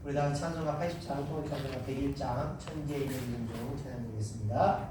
우리 다 찬송가 80장, 통일 찬송가 101장, 천지의 이름 중 찬양드리겠습니다.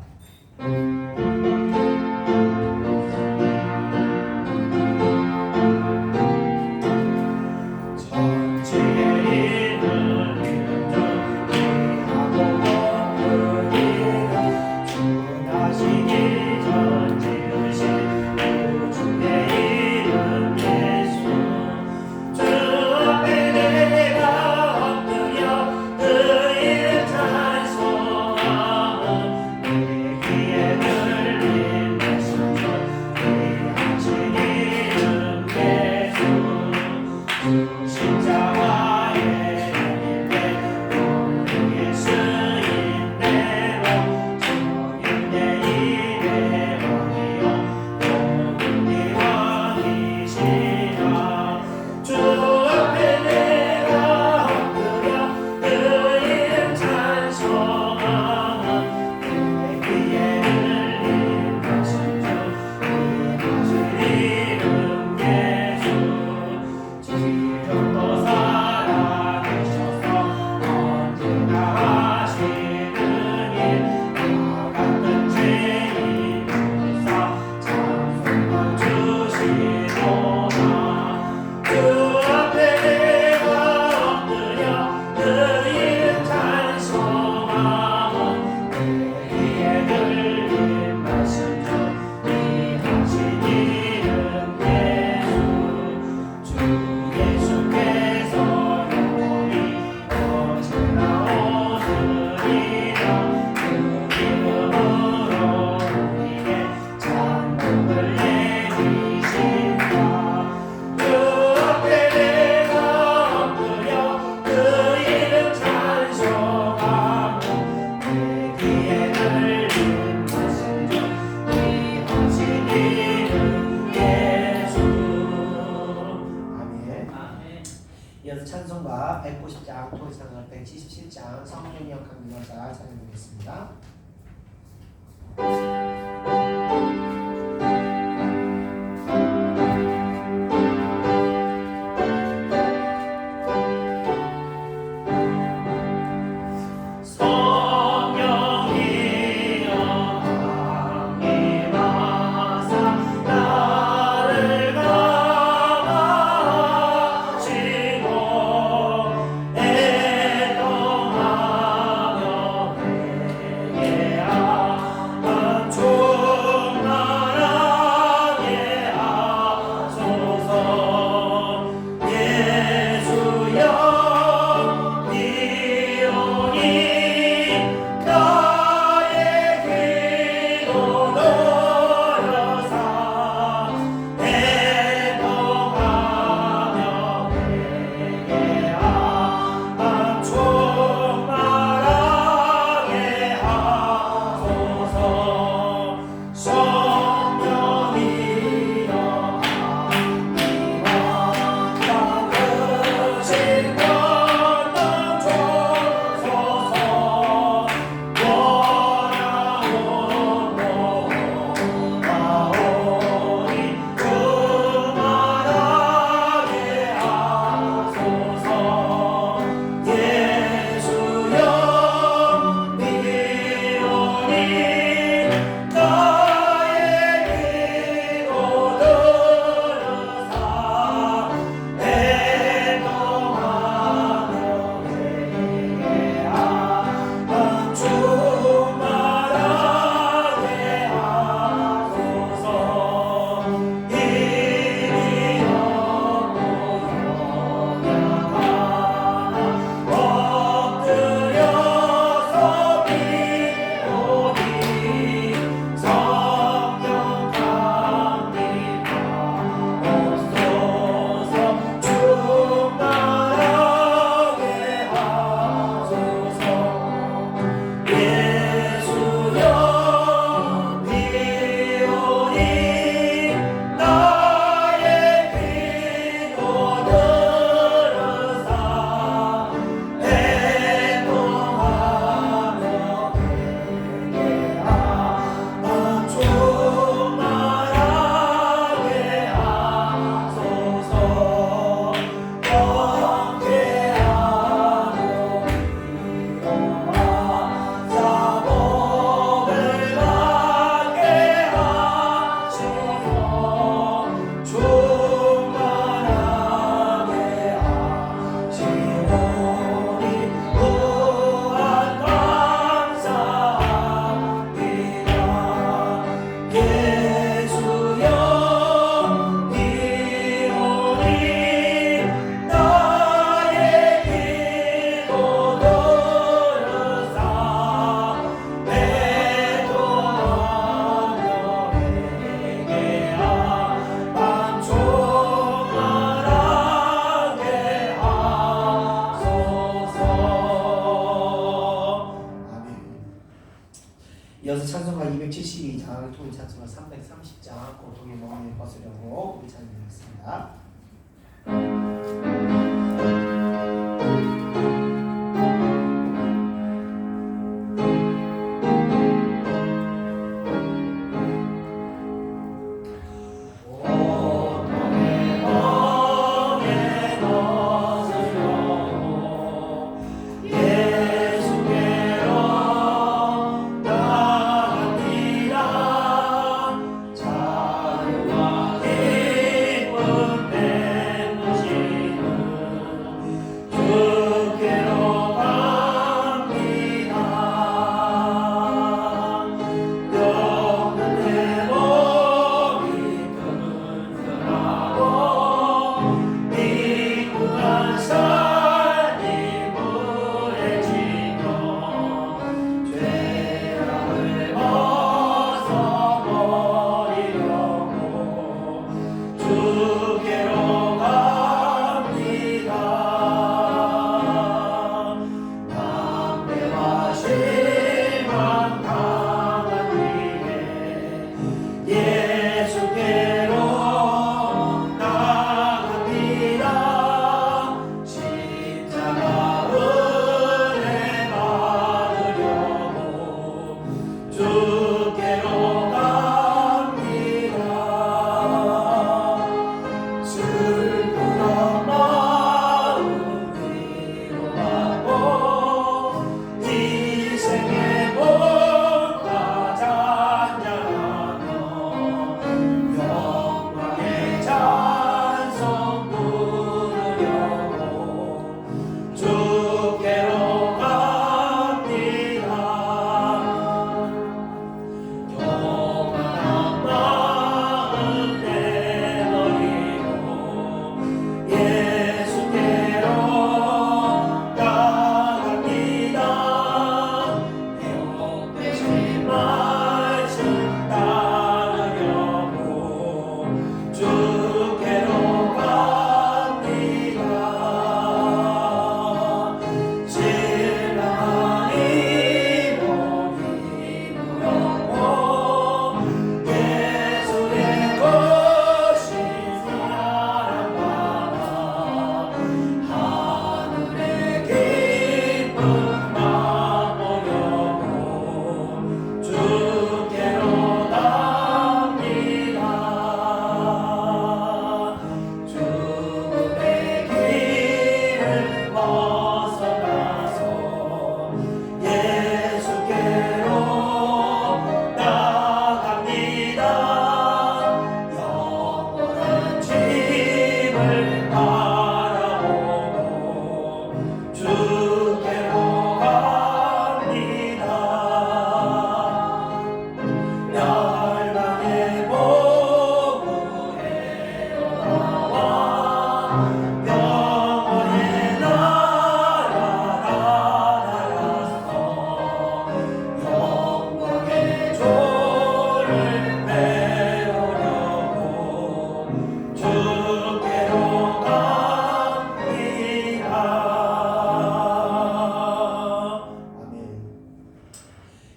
이어서 찬송가 190장, 통일 찬송가 177장, 성령역 강림하사 찬양드리겠습니다. 주 이어서 찬송가 272장, 통일 찬송가 330장 고통의 멍에 벗으려고 우리 찬양하겠습니다.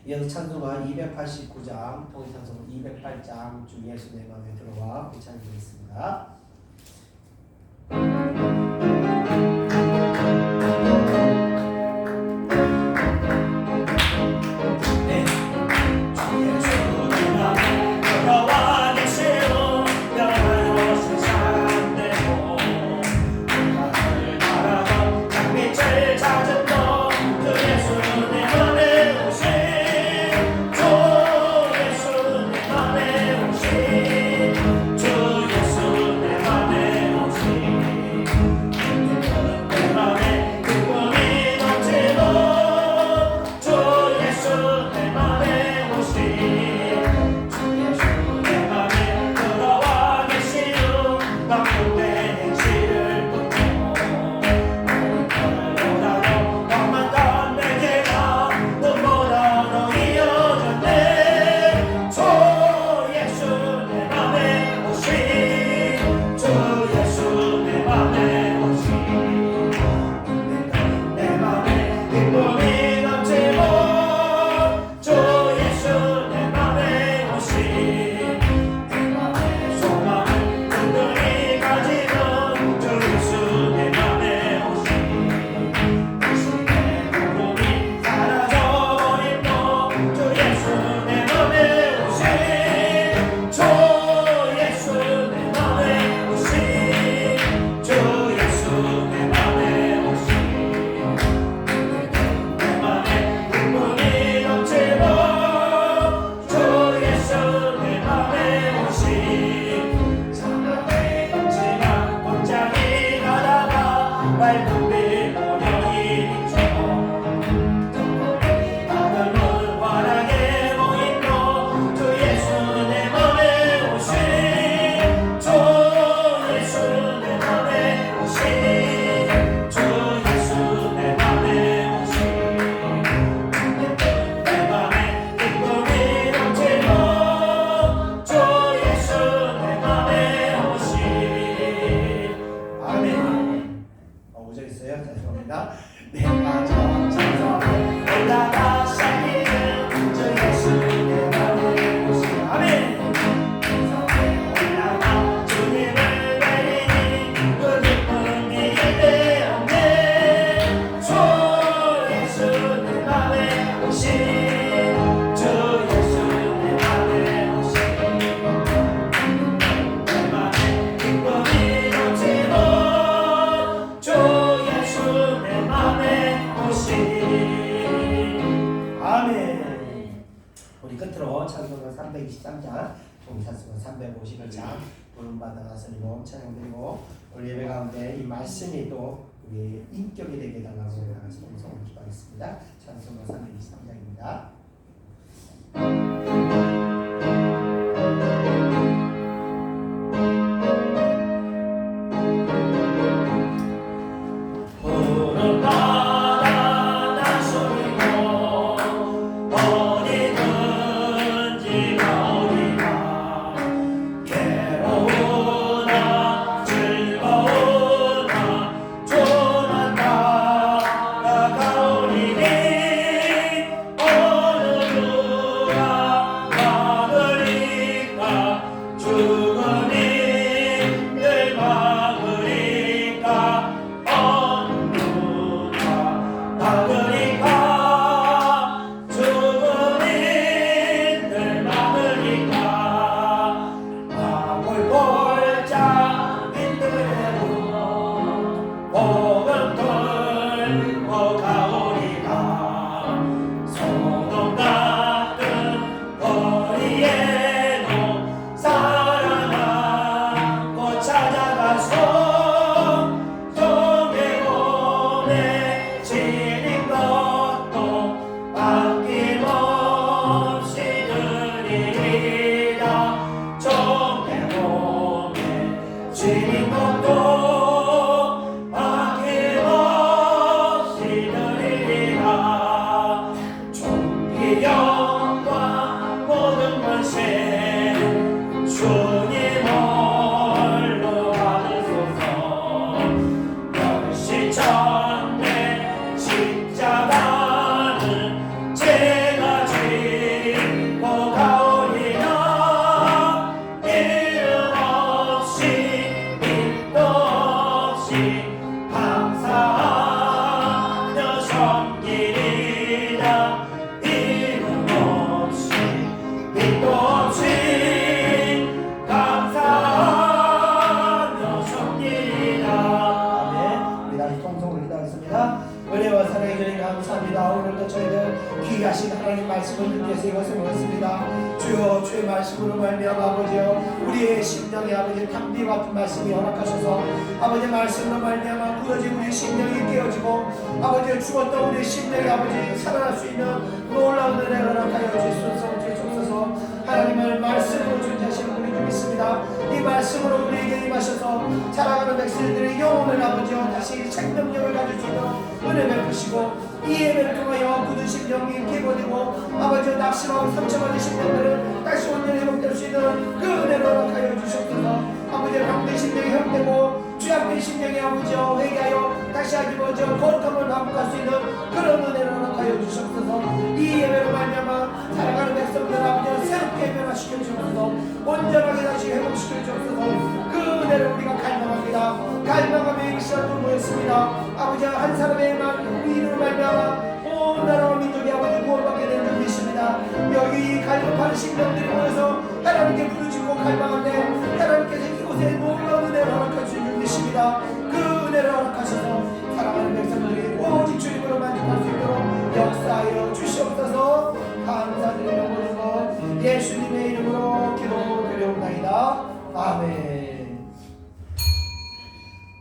이어서 찬송가 289장, 통일 찬송가 208장 주 예수 내 맘에 들어와 우리 찬양하겠습니다. 주 예수 내 내가 저 천성에 올라가시는 주 예수 내 맘에 오시네. 아멘. 천성에 올라가 주님을 뵈니 그 기쁨이 일대없네. 주 예수 내 맘에 오신 주 예수 내 맘에 오신 내 맘에 기쁨이 넘치고 주 예수 내 맘에 오신. 아멘. 우리 끝으로 찬송가 323장 종찬송가 350장 부름받은 하나님 찬양드리고 우리 예배 가운데 이 말씀이 또 우리 인격이 되게 달라고 나가서 동성을 기도하겠습니다. 찬송가 323장입니다. 은혜와 사랑의 주님 감사합니다. 오늘도 저희들 귀하신 하나님 말씀을 듣기 위해서 이것을 모였습니다. 주여 주의 말씀으로 말미암아 아버지여 우리의 심령에 아버지 담비와 같은 말씀이 허락하셔서 아버지 말씀으로 말미암아 부러진 우리 심령이 깨어지고 아버지 죽었던 우리 심령이 아버지 살아날 수 있는 놀라운 은혜를 허락하여 주옵소서. 하나님을 말씀으로 존재하시는 우리 주 믿습니다. 이 말씀으로 우리에게 임하셔서 살아가는 백성들의 영혼을 아버지여 다시 생명력을 가질 수 있도록 은혜 베푸시고 이 예배를 통하여 굳은 심령이 깨고되고 아버지여 낙심하고 상처받은 심령들을 다시 온전히 회복될 수 있는 그 은혜를 허락하여 주시옵소서. 아버지여 병든 심령이 회복되고 죄악된 심령이 아버지여 회개하여 다시 아버지여 거룩함을 반복할 수 있는 그런 은혜를 허락하여 주시옵소서. 이 예배로 말미암아 살아가는 백성들 아버지여 새롭게 변화시켜 주옵소서. 온전하게 다시 회복시켜 주옵소서. 그 은혜를 우리가 갈망합니다. 갈망하며 이 시간도 모였습니다. 아버지 한 사람의 이름을 말미암아 온 나라와 민족이 아버지 구원받게 되는 줄 믿습니다. 여기 갈급한 심령들이 모여서 하나님께 부르짖고 갈망하는데 하나님께서 이곳에 놀라운 은혜를 허락하시는 줄 믿습니다. 그 은혜를 허락하셔서 사랑하는 백성들이 오직 주님으로 만족할 수 있도록 역사하여 주시옵소서. 감사드리며 모든 것 예수님의 이름으로 기도드려옵나이다. 아멘.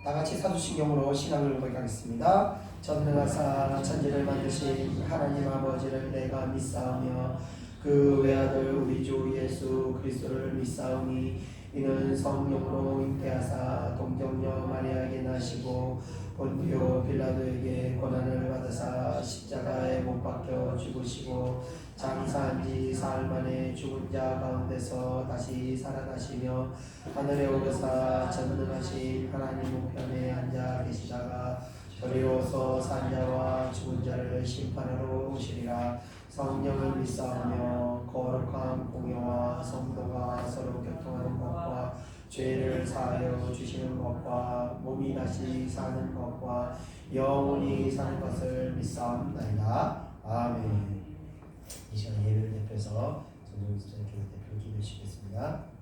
다같이 사도신경으로 신앙을 고백하겠습니다. 전능하사 천지를 만드신 하나님 아버지를 내가 믿사오며 그 외아들 우리 주 예수 그리스도를 믿사오니 이는 성령으로 잉태하사 동정녀 마리아에게 나시고 본디오 빌라도에게 고난을 받으사 십자가에 못 박혀 죽으시고 장사한 지 사흘 만에 죽은 자 가운데서 다시 살아나시며 하늘에 오르사 전능하신 하나님 우편에 앉아 계시다가 저리로서 산자와 죽은 자를 심판하러 오시리라. 성령을 믿사오며 거룩한 공예와 성도가 서로 교통하는 것과 죄를 사하여 주시는 것과 몸이 다시 사는 것과 영원히 사는 것을 믿사옵나이다. 아멘. 이 시간 예배를 대표해서 전종수전 교회 대표 기도해 주시겠습니다.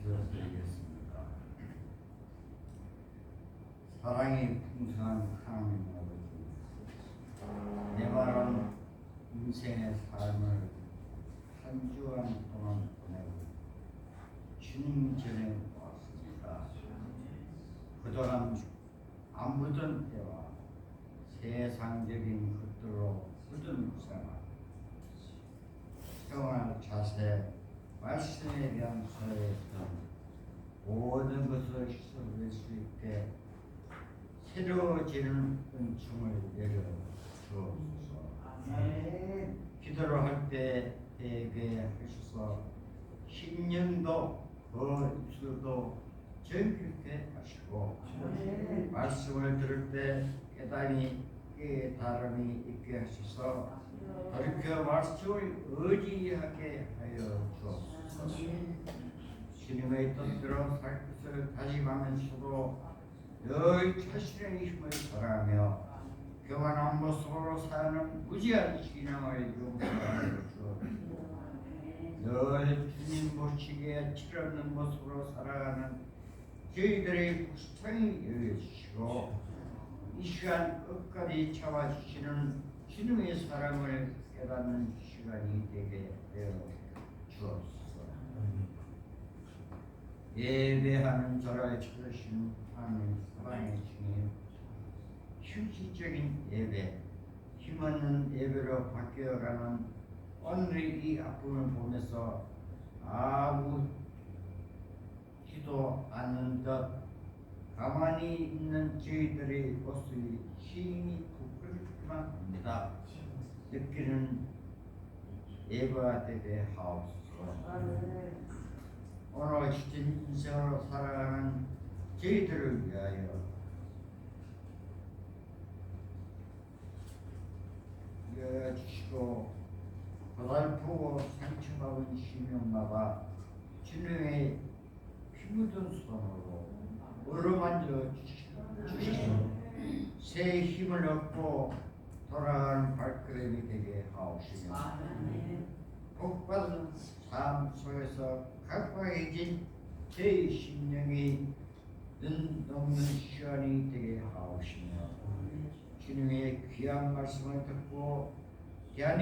기도드리겠습니다. 사랑이 풍성한 하나님 아버지, 내 말은 인생의 삶을 한 주간 동안 보내고 주님 전에 왔습니다. 그동안 안 묻은 때와 세상적인 것들로 묻은 생활, 자세, 말씀에 대한 서했던 모든 것을 씻어낼 수 있게 새로워지는 은총을 내려 주옵소서. 기도를 할 때 되게 하셔서 심령도 입술도 정결케 하시고 말씀을 들을 때 깨달음이 있게 하셔서 돌이켜 말씀을 의지하게 하여 주옵소서. 주님의 뜻대로 살 것을 다짐하면서도 늘 자신의 힘을 다하며 평안한 모습으로 사는 무지한 신앙을 용서하여 주옵소서. 늘 주님 보시기에 철없는 모습으로 살아가는 저희들의 불쌍히 여겨주시고 이 시간 끝까지 참아주시는 주님의 사랑을 깨닫는 시간이 되게 되어 주옵소서. 예배하는 자를 찾으시는 하나님 사랑의 주님, 휴식적인 예배, 힘없는 예배로 바뀌어가는 오늘의 이 아픔을 보면서 아무 기도 않는 듯 가만히 있는 저희들의 모습이 힘이 부끄럽기만 합니다. 느끼는 예배가 되게 하옵소서. 오늘 지친 인생으로 살아가는 저희들을 위하여 주시고 고달프고 상처받은 심령마다 주님의 피 묻은 손으로 어루만져 주시고 새 힘을 얻고 돌아가는 발걸음이 되게 하옵시며 복받은 삶 속에서 각박해진 제 심령이 눈 시간이 되게 하옵시며 주님의 귀한 말씀을 듣고 단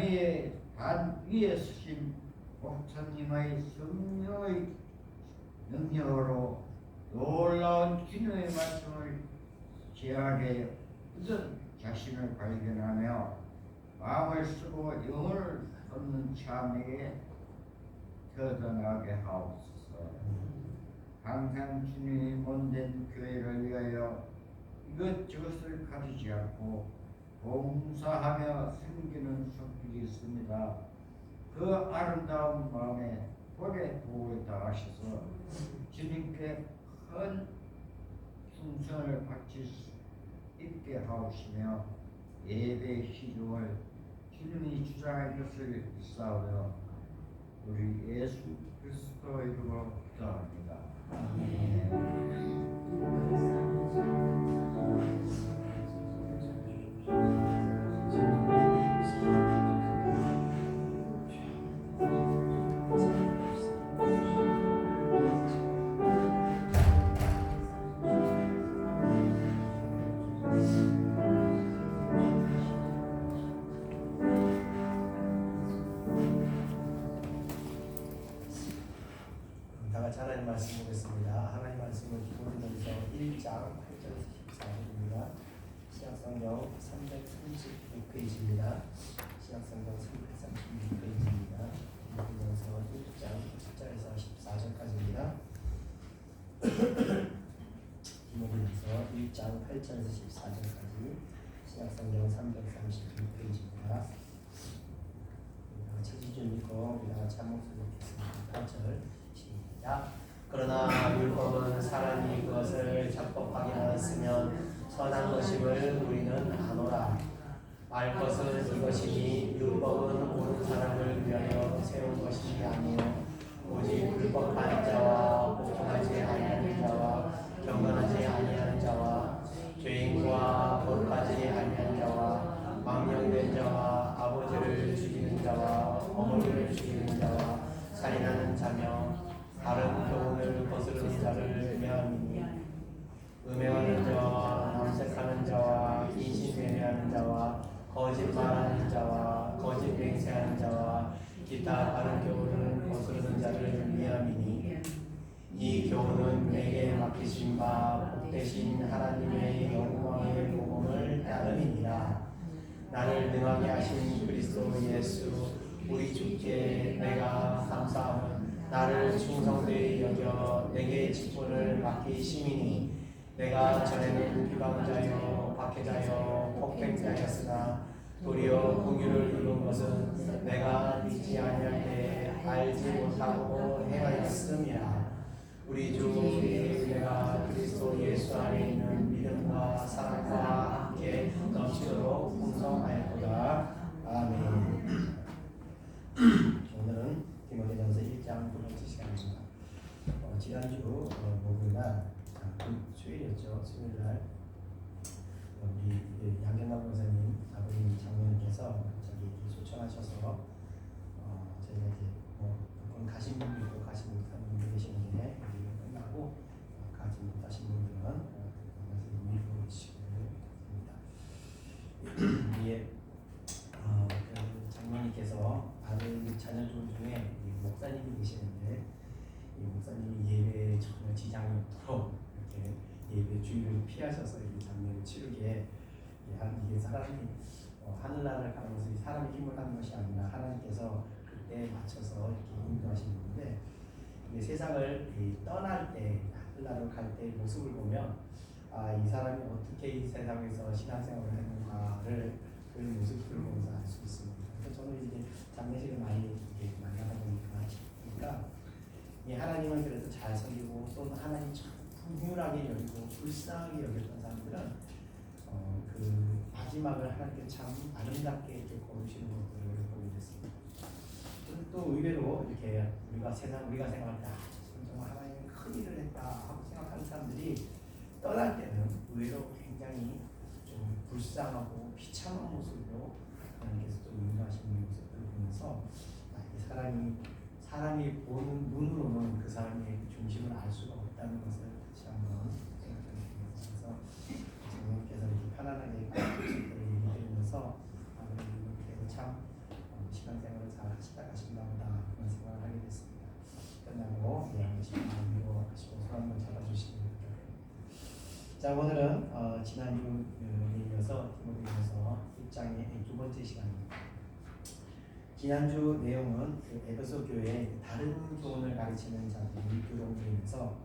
위에 서신 목사님의 성령의 능력으로 놀라운 주님의 말씀을 제하게 얻은 자신을 발견하며 마음을 쓰고 영혼을 쏟는 참에게 더더나게 하옵소서. 항상 주님이 몸된 교회를 위하여 이것저것을 가리지 않고 봉사하며 섬기는 손길이 있습니다. 그 아름다운 마음에 볼에 도움을 다하셔서 주님께 큰 충성을 바칠 수 있게 하옵시며 예배의 시종을 주님이 주장할 것을 믿사오며 우리 예수 그리스도 이름으로 기도합니다. 아멘. 하나님 말씀 보겠습니다. 하나님 말씀을 고린도서 1장 8절 336페이지입니다. 신약성경 336페이지입니다. 디모데전서 1장 10절에서 14절까지입니다. 디모데전서 1장 8절에서 14절까지 신약성경 336페이지입니다. 책임 읽고 우리가 같이 한 목소리로 읽겠습니다. 8절 시작. 그러나 율법은 사람이 그것을 적법하게 하였으면 선한 것임을 우리는 아노라. 말 것은 이것이니 율법은 옳은 사람을 위하여 세운 것이 아니요 오직 불법한 자와 복종하지 아니하는 자와 경건하지 아니하는 자와 죄인과 거룩하지 아니하는 자와 망령된 자와 아버지를 죽이는 자와 어머니를 죽이는 자와 살인하는 자며 다른 교훈을 거스르는 자를 명함이니 음행하는 자와 남색하는 자와 인신매매하는 자와 거짓말하는 자와 거짓 맹세하는 자와 기타 다른 교훈을 거스르는 자를 명함이니 이 교훈은 내게 맡기신 바 복되신 하나님의 영광의 복음을 따름이니라. 나를 능하게 하신 그리스도 예수 우리 주께 내가 감사함은 나를 충성되이 여겨 내게 직분을 맡기심이니 내가 전에는 비방자여 박해자여 폭행자였으나 도리어 긍휼을 이룬 것은 내가 믿지 아니할 때 알지 못하고 행하였음이라. 우리 주 우리의 은혜가 그리스도 예수 안에 있는 믿음과 사랑과 함께 넘치도록 풍성하였도다. 아멘. 오늘은 디모데전서 1장 두 번째 시간입니다. 지난주 목요일날 수요일이었죠. 수요일날 우리 양경남 목사님 아버님 장로님께서 저기 초청하셔서 저희가 이제 가신 분도 있고 가시 못하는 분도 계시는데 끝나고 가지 못하신 분들은 말씀 미루어 주시고 됩니다. 이게 장로님께서 아들 자녀들 중에 목사님이 계시는데 이 목사님이 예배에 전혀 지장이 없도록 이렇게 예배 주일을 피하셔서 이 장면을 치르게 이게 사람이 하늘나라를 가는 것은 사람의 힘을 하는 것이 아니라 하나님께서 그때 맞춰서 이렇게 인도하시는 건데 이게 세상을 떠날 때 하늘나라로 갈 때 모습을 보면 이 사람이 어떻게 이 세상에서 신앙생활을 했는가를 그 모습들을 보면서 알 수 있습니다. 그래서 저는 이제 장례식을 많이 하다 보니까 이 하나님을 그래도 잘 섬기고 또는 하나님 참 긍휼하게 여기고 불쌍하게 여겼던 사람들은 그 마지막을 하나님께 참 아름답게 이렇게 거두시는 것들을 보게 됐습니다. 또 의외로 이렇게 우리가 생각할 때 정말 하나님이 큰 일을 했다 하고 생각하는 사람들이 떠날 때는 의외로 굉장히 좀 불쌍하고 비참한 모습으로 하나님께서 또 인도하시는 모습들을 보면서 사람이 보는 눈으로는 그 사람의 중심을 알 수가 없다는 것을 다시 한번 생각하게 됩니다. 그래서 성령께서 이렇게 편안하게 말씀을 얘기해주면서 아버님께서 참 신앙생활을 잘 하시다 가신가 보다 그런 생각을 하게 됐습니다. 끝나고 한 번씩 마음으로 하시고 손 한번 잡아주시면 됩니다. 자, 오늘은 지난주에 이어서 디모데전서 1장의 두 번째 시간입니다. 지난주 내용은 에베소 교회에 다른 교훈을 가르치는 자들이 교동되면서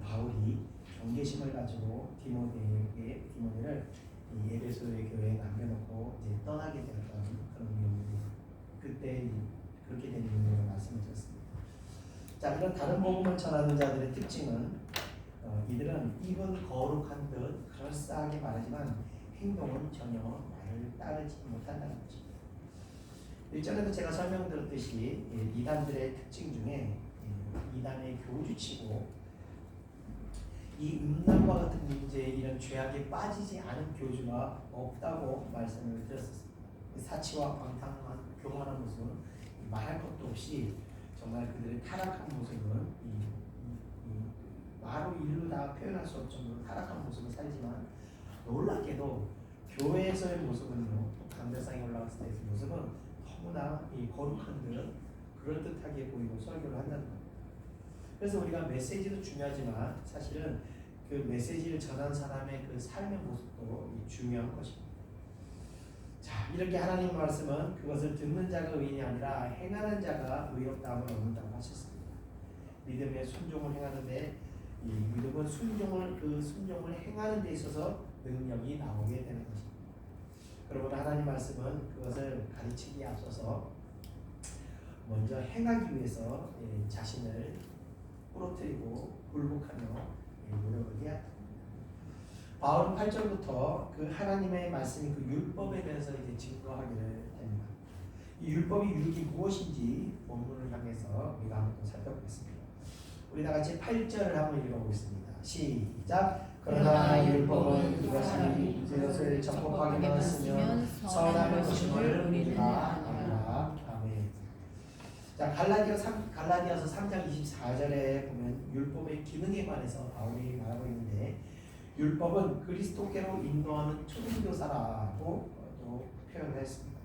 바울이 경계심을 가지고 디모데를 에베소의 교회에 남겨놓고 이제 떠나게 되었던 그런 내용들이 그때 그렇게 된 내용을 말씀을 드렸습니다. 자, 이런 다른 복음을 전하는 자들의 특징은 이들은 입은 거룩한 듯 그럴싸하게 말하지만 행동은 전혀 나를 따르지 못한다는 것입니다. 일전에도 제가 설명드렸듯이 이단들의 특징 중에 이단의 교주치고 이 음란과 같은 문제에 이런 죄악에 빠지지 않은 교주가 없다고 말씀을 드렸었습니다. 사치와 방탕한 교만한 모습은 말할 것도 없이 정말 그들의 타락한 모습은 말로 일로 다 표현할 수 없을 정도로 타락한 모습을 살지만 놀랍게도 교회에서의 모습은요, 강대상에 올라갔을 때의 모습은 너무나 거룩한 듯 그럴듯하게 보이고 설교를 한다는 겁니다. 그래서 우리가 메시지도 중요하지만 사실은 그 메시지를 전한 사람의 그 삶의 모습도 중요한 것입니다. 이렇게 하나님 말씀은 그것을 듣는 자가 의인이 아니라 행하는 자가 의롭다함을 얻는다고 하셨습니다. 믿음의 순종을 행하는데 이 믿음은 순종을 행하는 데 있어서 능력이 나오게 되는 것입니다. 그러므로 하나님 말씀은 그것을 가르치기에 앞서서 먼저 행하기 위해서 자신을 부러뜨리고 굴복하며 노력을 해야 합니다. 바울은 8절부터 그 하나님의 말씀이 그 율법에 대해서 이제 증거하기를 됩니다. 이 율법이 율이 무엇인지 본문을 향해서 우리가 한번 살펴보겠습니다. 우리 다 같이 8절을 한번 읽어보겠습니다. 시작. 그러나 율법은 그것을 적법하게만 했으면 선한 것임을 우리가 알라. 아멘. 자, 갈라디아서 3장 24절에 보면 율법의 기능에 관해서 바울이 말하고 있는데, 율법은 그리스도께로 인도하는 초등교사라고 또 표현을 했습니다.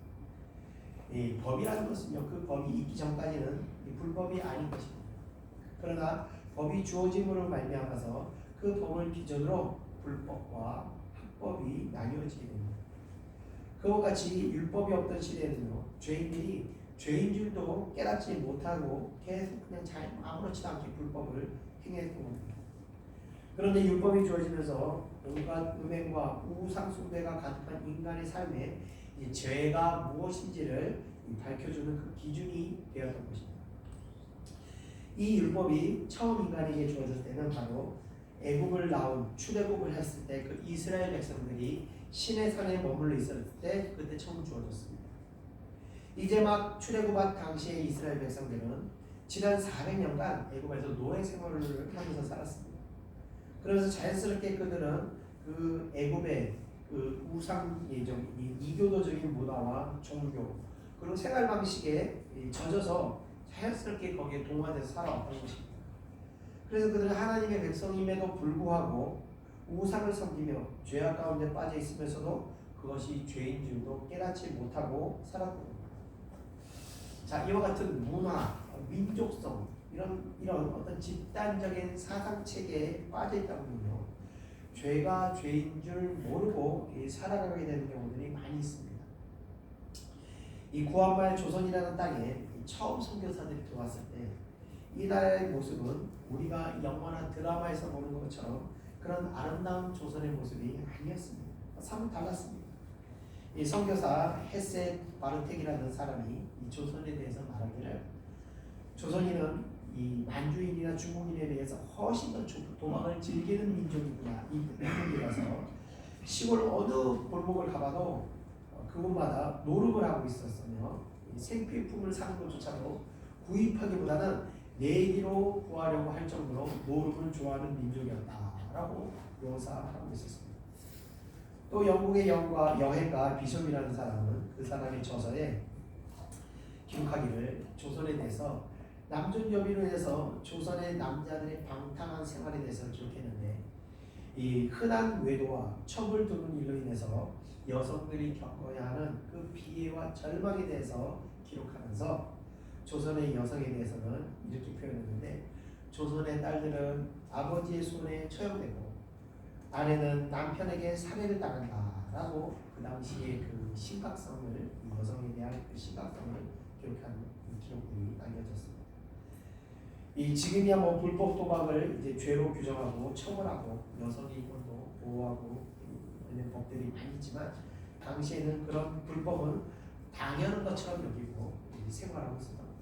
이 법이라는 것은요, 그 법이 있기 전까지는 불법이 아닌 것입니다. 그러나 법이 주어짐으로 말미암아서 그 법을 기준으로 불법과 합법이 나뉘어지게 됩니다. 그와 같이 율법이 없던 시대에는요, 죄인들이 죄인 줄도 깨닫지 못하고 계속 그냥 잘 아무렇지도 않게 불법을 행했던 겁니다. 그런데 율법이 주어지면서 온갖 음행과 우상 숭배가 가득한 인간의 삶에 이 죄가 무엇인지를 밝혀주는 그 기준이 되었던 것입니다. 이 율법이 처음 인간에게 주어졌을 때는 바로 애굽을 나온 출애굽을 했을 때 그 이스라엘 백성들이 신의 산에 머물러 있었을 때 그때 처음 주어졌습니다. 이제 막 출애굽한 당시의 이스라엘 백성들은 지난 400년간 애굽에서 노예 생활을 하면서 살았습니다. 그래서 자연스럽게 그들은 그 애굽의 그 우상 예정, 이교도적인 문화와 종교 그리고 생활 방식에 젖어서 자연스럽게 거기에 동화돼서 살아왔던 것입니다. 그래서 그들은 하나님의 백성임에도 불구하고 우상을 섬기며 죄악 가운데 빠져 있으면서도 그것이 죄인 줄도 깨닫지 못하고 살았던 겁니다. 자, 이와 같은 문화, 민족성 이런 어떤 집단적인 사상 체계에 빠져 있다 보면요, 죄가 죄인 줄 모르고 살아가게 되는 경우들이 많이 있습니다. 이 구한말 조선이라는 땅에 처음 선교사들이 들어왔을 때 이 나라의 모습은 우리가 영화나 드라마에서 보는 것처럼 그런 아름다운 조선의 모습이 아니었습니다. 사뭇 달랐습니다. 이 선교사 헤셋 바르텍이라는 사람이 이 조선에 대해서 말하기를, 조선인은 이 만주인이나 중국인에 대해서 훨씬 더 도망을 즐기는 민족이구나, 이 민족이라서 시골 어느 골목을 가봐도 그곳마다 노름을 하고 있었으며 생필품을 사는 것조차도 구입하기보다는 내기로 구하려고 할 정도로 노름을 좋아하는 민족이었다라고 묘사하고 있었습니다. 또 영국의 여행가 비숍이라는 사람은 그 사람의 저서에 기록하기를, 조선에 대해서 남존여비로 인해서 조선의 남자들의 방탕한 생활에 대해서 기록했는데, 이 흔한 외도와 첩을 두는 일로 인해서 여성들이 겪어야 하는 그 비애와 절망에 대해서 기록하면서 조선의 여성에 대해서는 이렇게 표현했는데, 조선의 딸들은 아버지의 손에 처형되고 아내는 남편에게 살해를 당한다라고 그 당시의 그 심각성을, 여성에 대한 그 심각성을 기록한 기록들이 남겨졌습니다. 이 지금이야 뭐 불법 도박을 이제 죄로 규정하고 처벌하고 여성의 인권도 보호하고 있는 법들이 많이 있지만, 당시에는 그런 불법은 당연한 것처럼 여기고 생활하고 있었던 겁니다.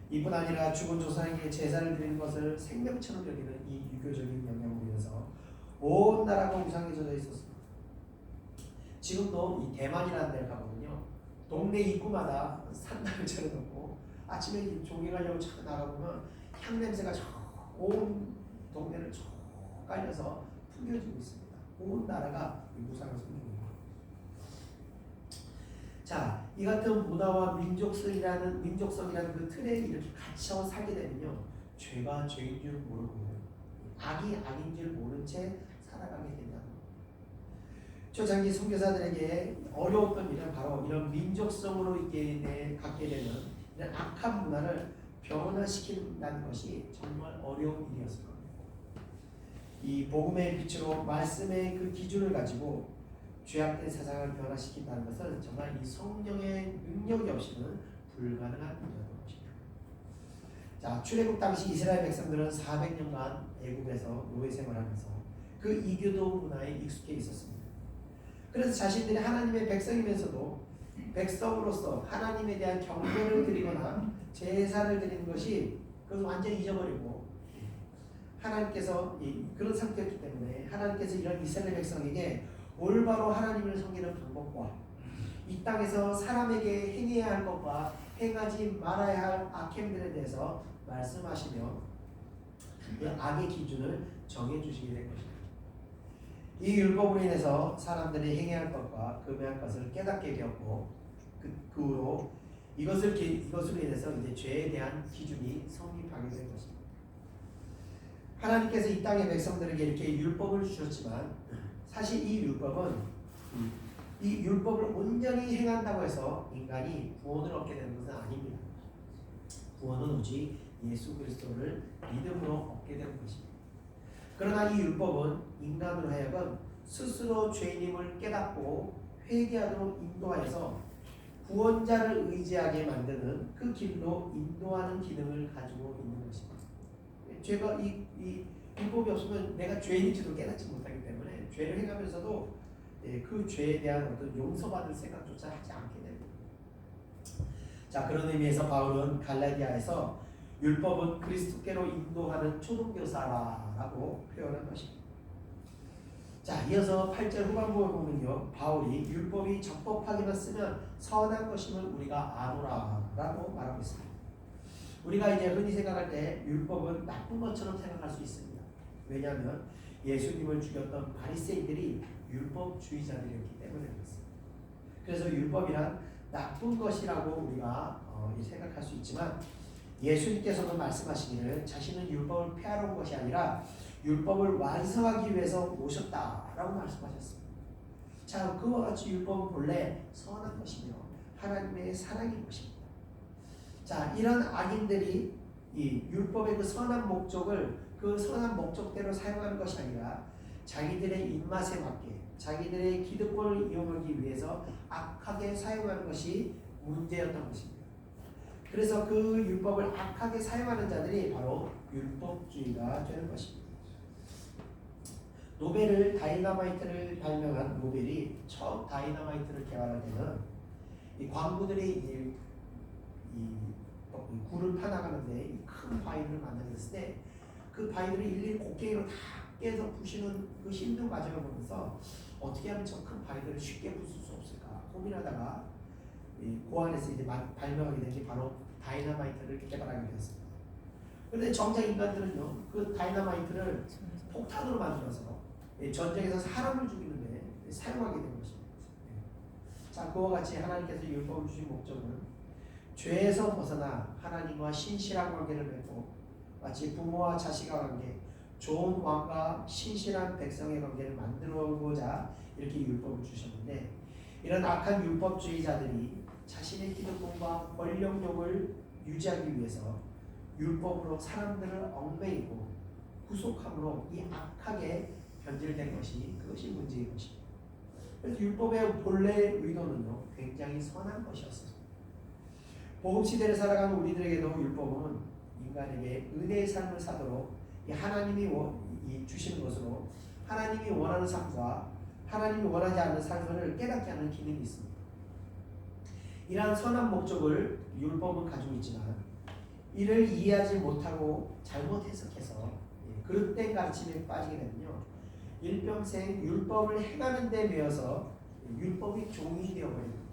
이뿐 아니라 죽은 조상에게 제사를 드리는 것을 생명처럼 여기는 이 유교적인 영향으로 인해서 온 나라가 우상에 젖어 있었습니다. 지금도 이 대만이라는 데를 가보면요, 동네 입구마다 산당을 차려놓고 아침에 조개 가려고 쫙 나가보면 향 냄새가 온 동네를 쭉 깔려서 풍겨지고 있습니다. 온 나라가 우상을 섬기는 거예요. 자, 이 같은 문화와 민족성이라는 그 틀에 이렇게 갇혀 살게 되면요, 죄가 죄인 줄 모르고 악이 악인 줄 모른 채 살아가게 된다는 겁니다. 초창기 선교사들에게 어려웠던 일은 바로 이런 민족성으로 갖게 되는 이런 악한 문화를 변화시킨다는 것이 정말 어려운 일이었을 겁니다. 이 복음의 빛으로 말씀의 그 기준을 가지고 죄악된 세상을 변화시킨다는 것은 정말 이 성령의 능력이 없이는 불가능한 일이었던 것입니다. 자, 출애굽 당시 이스라엘 백성들은 400년간 애굽에서 노예 생활하면서 그 이교도 문화에 익숙해 있었습니다. 그래서 자신들이 하나님의 백성이면서도 백성으로서 하나님에 대한 경배를 드리거나 제사를 드리는 것이 그것을 완전히 잊어버리고 하나님께서 그런 상태였기 때문에 하나님께서 이런 이스라엘 백성에게 올바로 하나님을 섬기는 방법과 이 땅에서 사람에게 행해야 할 것과 행하지 말아야 할 악행들에 대해서 말씀하시며 그 악의 기준을 정해주시게 된 것입니다. 이 율법으로 인해서 사람들이 행해야 할 것과 금해야 할 것을 깨닫게 되었고 그 후로 이것으로 인해서 이제 죄에 대한 기준이 성립하게 된 것입니다. 하나님께서 이 땅의 백성들에게 이렇게 율법을 주셨지만 사실 이 율법을 온전히 행한다고 해서 인간이 구원을 얻게 되는 것은 아닙니다. 구원은 오직 예수 그리스도를 믿음으로 얻게 되는 것입니다. 그러나 이 율법은 인간으로 하여금 스스로 죄인임을 깨닫고 회개하도록 인도하여서 구원자를 의지하게 만드는 그 길로 인도하는 기능을 가지고 있는 것입니다. 죄가 이 율법이 없으면 내가 죄인인지도 깨닫지 못하기 때문에 죄를 행하면서도 그 죄에 대한 어떤 용서받을 생각조차 하지 않게 됩니다. 자, 그런 의미에서 바울은 갈라디아에서 율법은 그리스도께로 인도하는 초등교사라고 표현한 것입니다. 자, 이어서 8절 후반부에 보면요, 바울이 율법이 적법하기만 쓰면 선한 것임을 우리가 아노라라고 말하고 있습니다. 우리가 이제 흔히 생각할 때 율법은 나쁜 것처럼 생각할 수 있습니다. 왜냐하면 예수님을 죽였던 바리새인들이 율법주의자들이었기 때문에 그렇습니다. 그래서 율법이란 나쁜 것이라고 우리가 생각할 수 있지만 예수님께서는 말씀하시기를 자신은 율법을 폐하러 온 것이 아니라 율법을 완성하기 위해서 오셨다라고 말씀하셨습니다. 자, 그와 같이 율법은 본래 선한 것이며 하나님의 사랑인 것입니다. 자, 이런 악인들이 이 율법의 그 선한 목적을 그 선한 목적대로 사용하는 것이 아니라 자기들의 입맛에 맞게 자기들의 기득권을 이용하기 위해서 악하게 사용하는 것이 문제였던 것입니다. 그래서 그 율법을 악하게 사용하는 자들이 바로 율법주의가 되는 것입니다. 다이너마이트를 발명한 노벨이 처음 다이너마이트를 개발할 때는 이 광부들이 굴을 파나가는데 큰 바위를 만들었을 때 그 바위들을 일일이 곡괭이로 다 깨서 부시는 그 힘든 과정을 보면서 어떻게 하면 저 큰 바위들을 쉽게 부술 수 없을까 고민하다가 그 안에서 이제 발명하게 된 게 바로 다이너마이트를 개발하게 되었습니다. 그런데 정작 인간들은요, 그 다이너마이트를 폭탄으로 만들어서 전쟁에서 사람을 죽이는데 사용하게 된 것입니다. 자, 그와 같이 하나님께서 율법을 주신 목적은 죄에서 벗어나 하나님과 신실한 관계를 맺고 마치 부모와 자식의 관계, 좋은 왕과 신실한 백성의 관계를 만들어보고자 이렇게 율법을 주셨는데 이런 악한 율법주의자들이 자신의 기득권과 권력욕을 유지하기 위해서 율법으로 사람들을 얽매이고 구속함으로 이 악하게 변질된 그것이 문제인 것입니다. 그래서 율법의 본래 의도는요, 굉장히 선한 것이었습니다. 복음시대를 살아가는 우리들에게도 율법은 인간에게 은혜의 삶을 사도록 하나님이 주시는 것으로 하나님이 원하는 삶과 하나님이 원하지 않는 삶을 깨닫게 하는 기능이 있습니다. 이러한 선한 목적을 율법은 가지고 있지만 이를 이해하지 못하고 잘못 해석해서 그릇된 가르침에 빠지게 되면요, 일평생 율법을 행하는 데 매여서 율법이 종이 되어버립니다.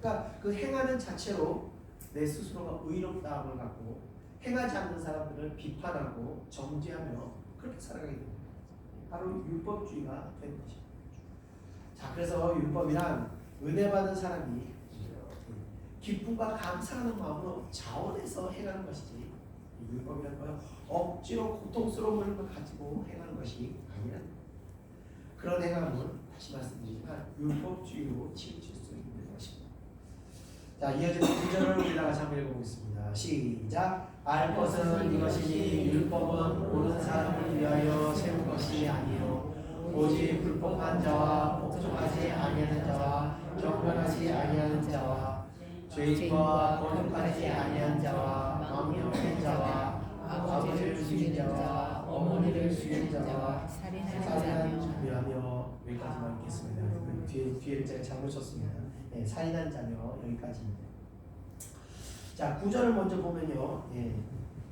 그러니까 그 행하는 자체로 내 스스로가 의롭다함을 갖고 행하지 않는 사람들을 비판하고 정죄하며 그렇게 살아가게 됩니다. 바로 율법주의가 되는 것입니다. 자, 그래서 율법이란 은혜 받은 사람이 기쁨과 감사하는 마음으로 자원해서 행하는 것이지 율법이라는 것은 억지로 고통스러움을 가지고 행하는 것이 아니라는 겁니다. 그런 행함은 다시 말씀드리지만 율법주의로 치우칠 수 있는 것입니다. 자, 이어지는 9절을 우리가 같이 한번 읽어보겠습니다. 시작. 알 것은 이것이니 율법은 옳은 사람을 위하여 세운 것이 아니요 오직 불법한 자와 복종하지 아니하는 자와 경건하지 아니하는 자와 죄인과 거룩하지 아니한 자와 망령된 자와 아버지를 죽인 자와 어머니를 죽인 자와 살인한 자며 여기까지만 읽겠습니다. 뒤에 제가 잘못 쳤습니다. 네, 살인한 자며 여기까지입니다. 자, 9절을 먼저 보면요.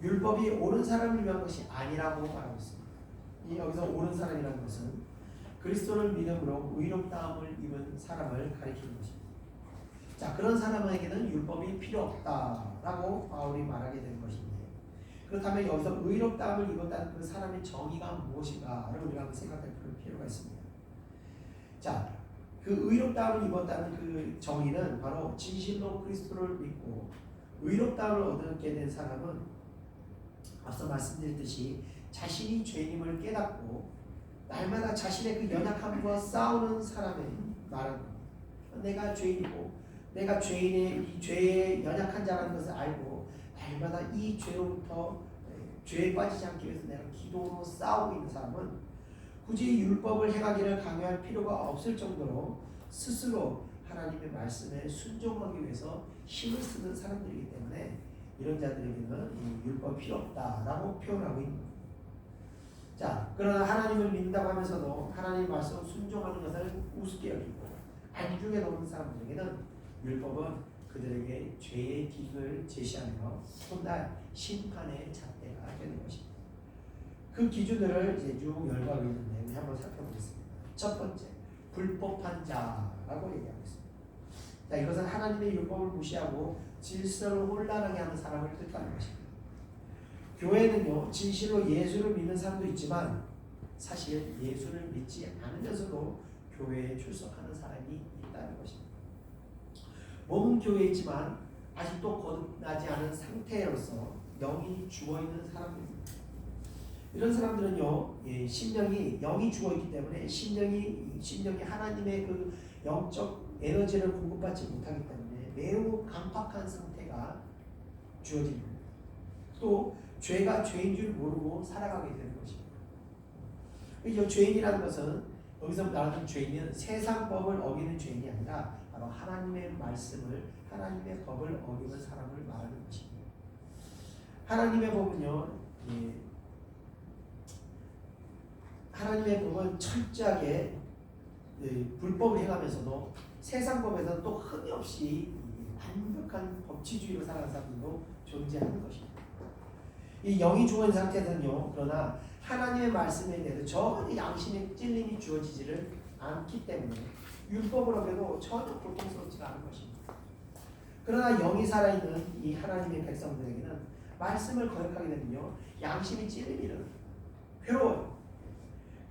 율법이 옳은 사람을 위한 것이 아니라고 말하고 있습니다. 여기서 옳은 사람이라는 것은 그리스도를 믿음으로 의롭다함을 입은 사람을 가리키는 것입니다. 자, 그런 사람에게는 율법이 필요 없다라고 바울이 말하게 되는 것인데, 그렇다면 여기서 의롭다함을 입었다는 그 사람의 정의가 무엇인가를 우리가 한번 생각할 필요가 있습니다. 자, 그 의롭다함을 입었다는 그 정의는 바로 진실로 그리스도를 믿고 의롭다함을 얻게 된 사람은 앞서 말씀드렸듯이 자신이 죄인임을 깨닫고 날마다 자신의 그 연약함과 싸우는 사람의 말은 내가 죄인이고 내가 이 죄에 연약한 자라는 것을 알고 날마다 이 죄로부터 죄에 빠지지 않기 위해서 내가 기도로 싸우고 있는 사람은 굳이 율법을 행하기를 강요할 필요가 없을 정도로 스스로 하나님의 말씀에 순종하기 위해서 힘을 쓰는 사람들이기 때문에 이런 자들에게는 이 율법 필요 없다라고 표현하고 있는 겁니다. 자, 그러나 하나님을 믿는다고 하면서도 하나님의 말씀을 순종하는 것을 우습게 여기고 안중에 놓는 사람들에게는 율법은 그들에게 죄의 길을 제시하며 훗날 심판의 잣대가 되는 것입니다. 그 기준들을 이제 쭉 열거하고 있는데 우리 한번 살펴보겠습니다. 첫 번째, 불법한 자라고 얘기하고 있습니다. 자, 이것은 하나님의 율법을 무시하고 질서를 혼란하게 하는 사람을 뜻하는 것입니다. 교회는요, 진실로 예수를 믿는 사람도 있지만 사실 예수를 믿지 않으면서도 교회에 출석하는 사람이 있다는 것입니다. 몸은 교회에 있지만 아직도 거듭나지 않은 상태로서 영이 죽어있는 사람들입니다. 이런 사람들은요, 심령이 영이 죽어있기 때문에 심령이 하나님의 그 영적 에너지를 공급받지 못하기 때문에 매우 강팍한 상태가 주어집니다. 또 죄가 죄인 줄 모르고 살아가게 되는 것입니다. 이 죄인이라는 것은 여기서 말하는 죄인은 세상법을 어기는 죄인이 아니라 바로 하나님의 말씀을, 하나님의 법을 어기는 사람을 말하는 것입니다. 하나님의 법은요, 하나님의 법은 철저하게 불법을 행하면서도 세상법에서는 또 흔히 없이 완벽한 법치주의로 살아가는 사람들도 존재하는 것입니다. 이 영이 죽은 상태는요, 그러나 하나님의 말씀에 대해서 전혀 양심의 찔림이 주어지지를 않기 때문에 율법을 어겨도 전혀 고통스럽지가 않은 것입니다. 그러나 영이 살아있는 이 하나님의 백성들에게는 말씀을 거역하게 되면요, 양심이 찔림이 일어나요. 괴로워요.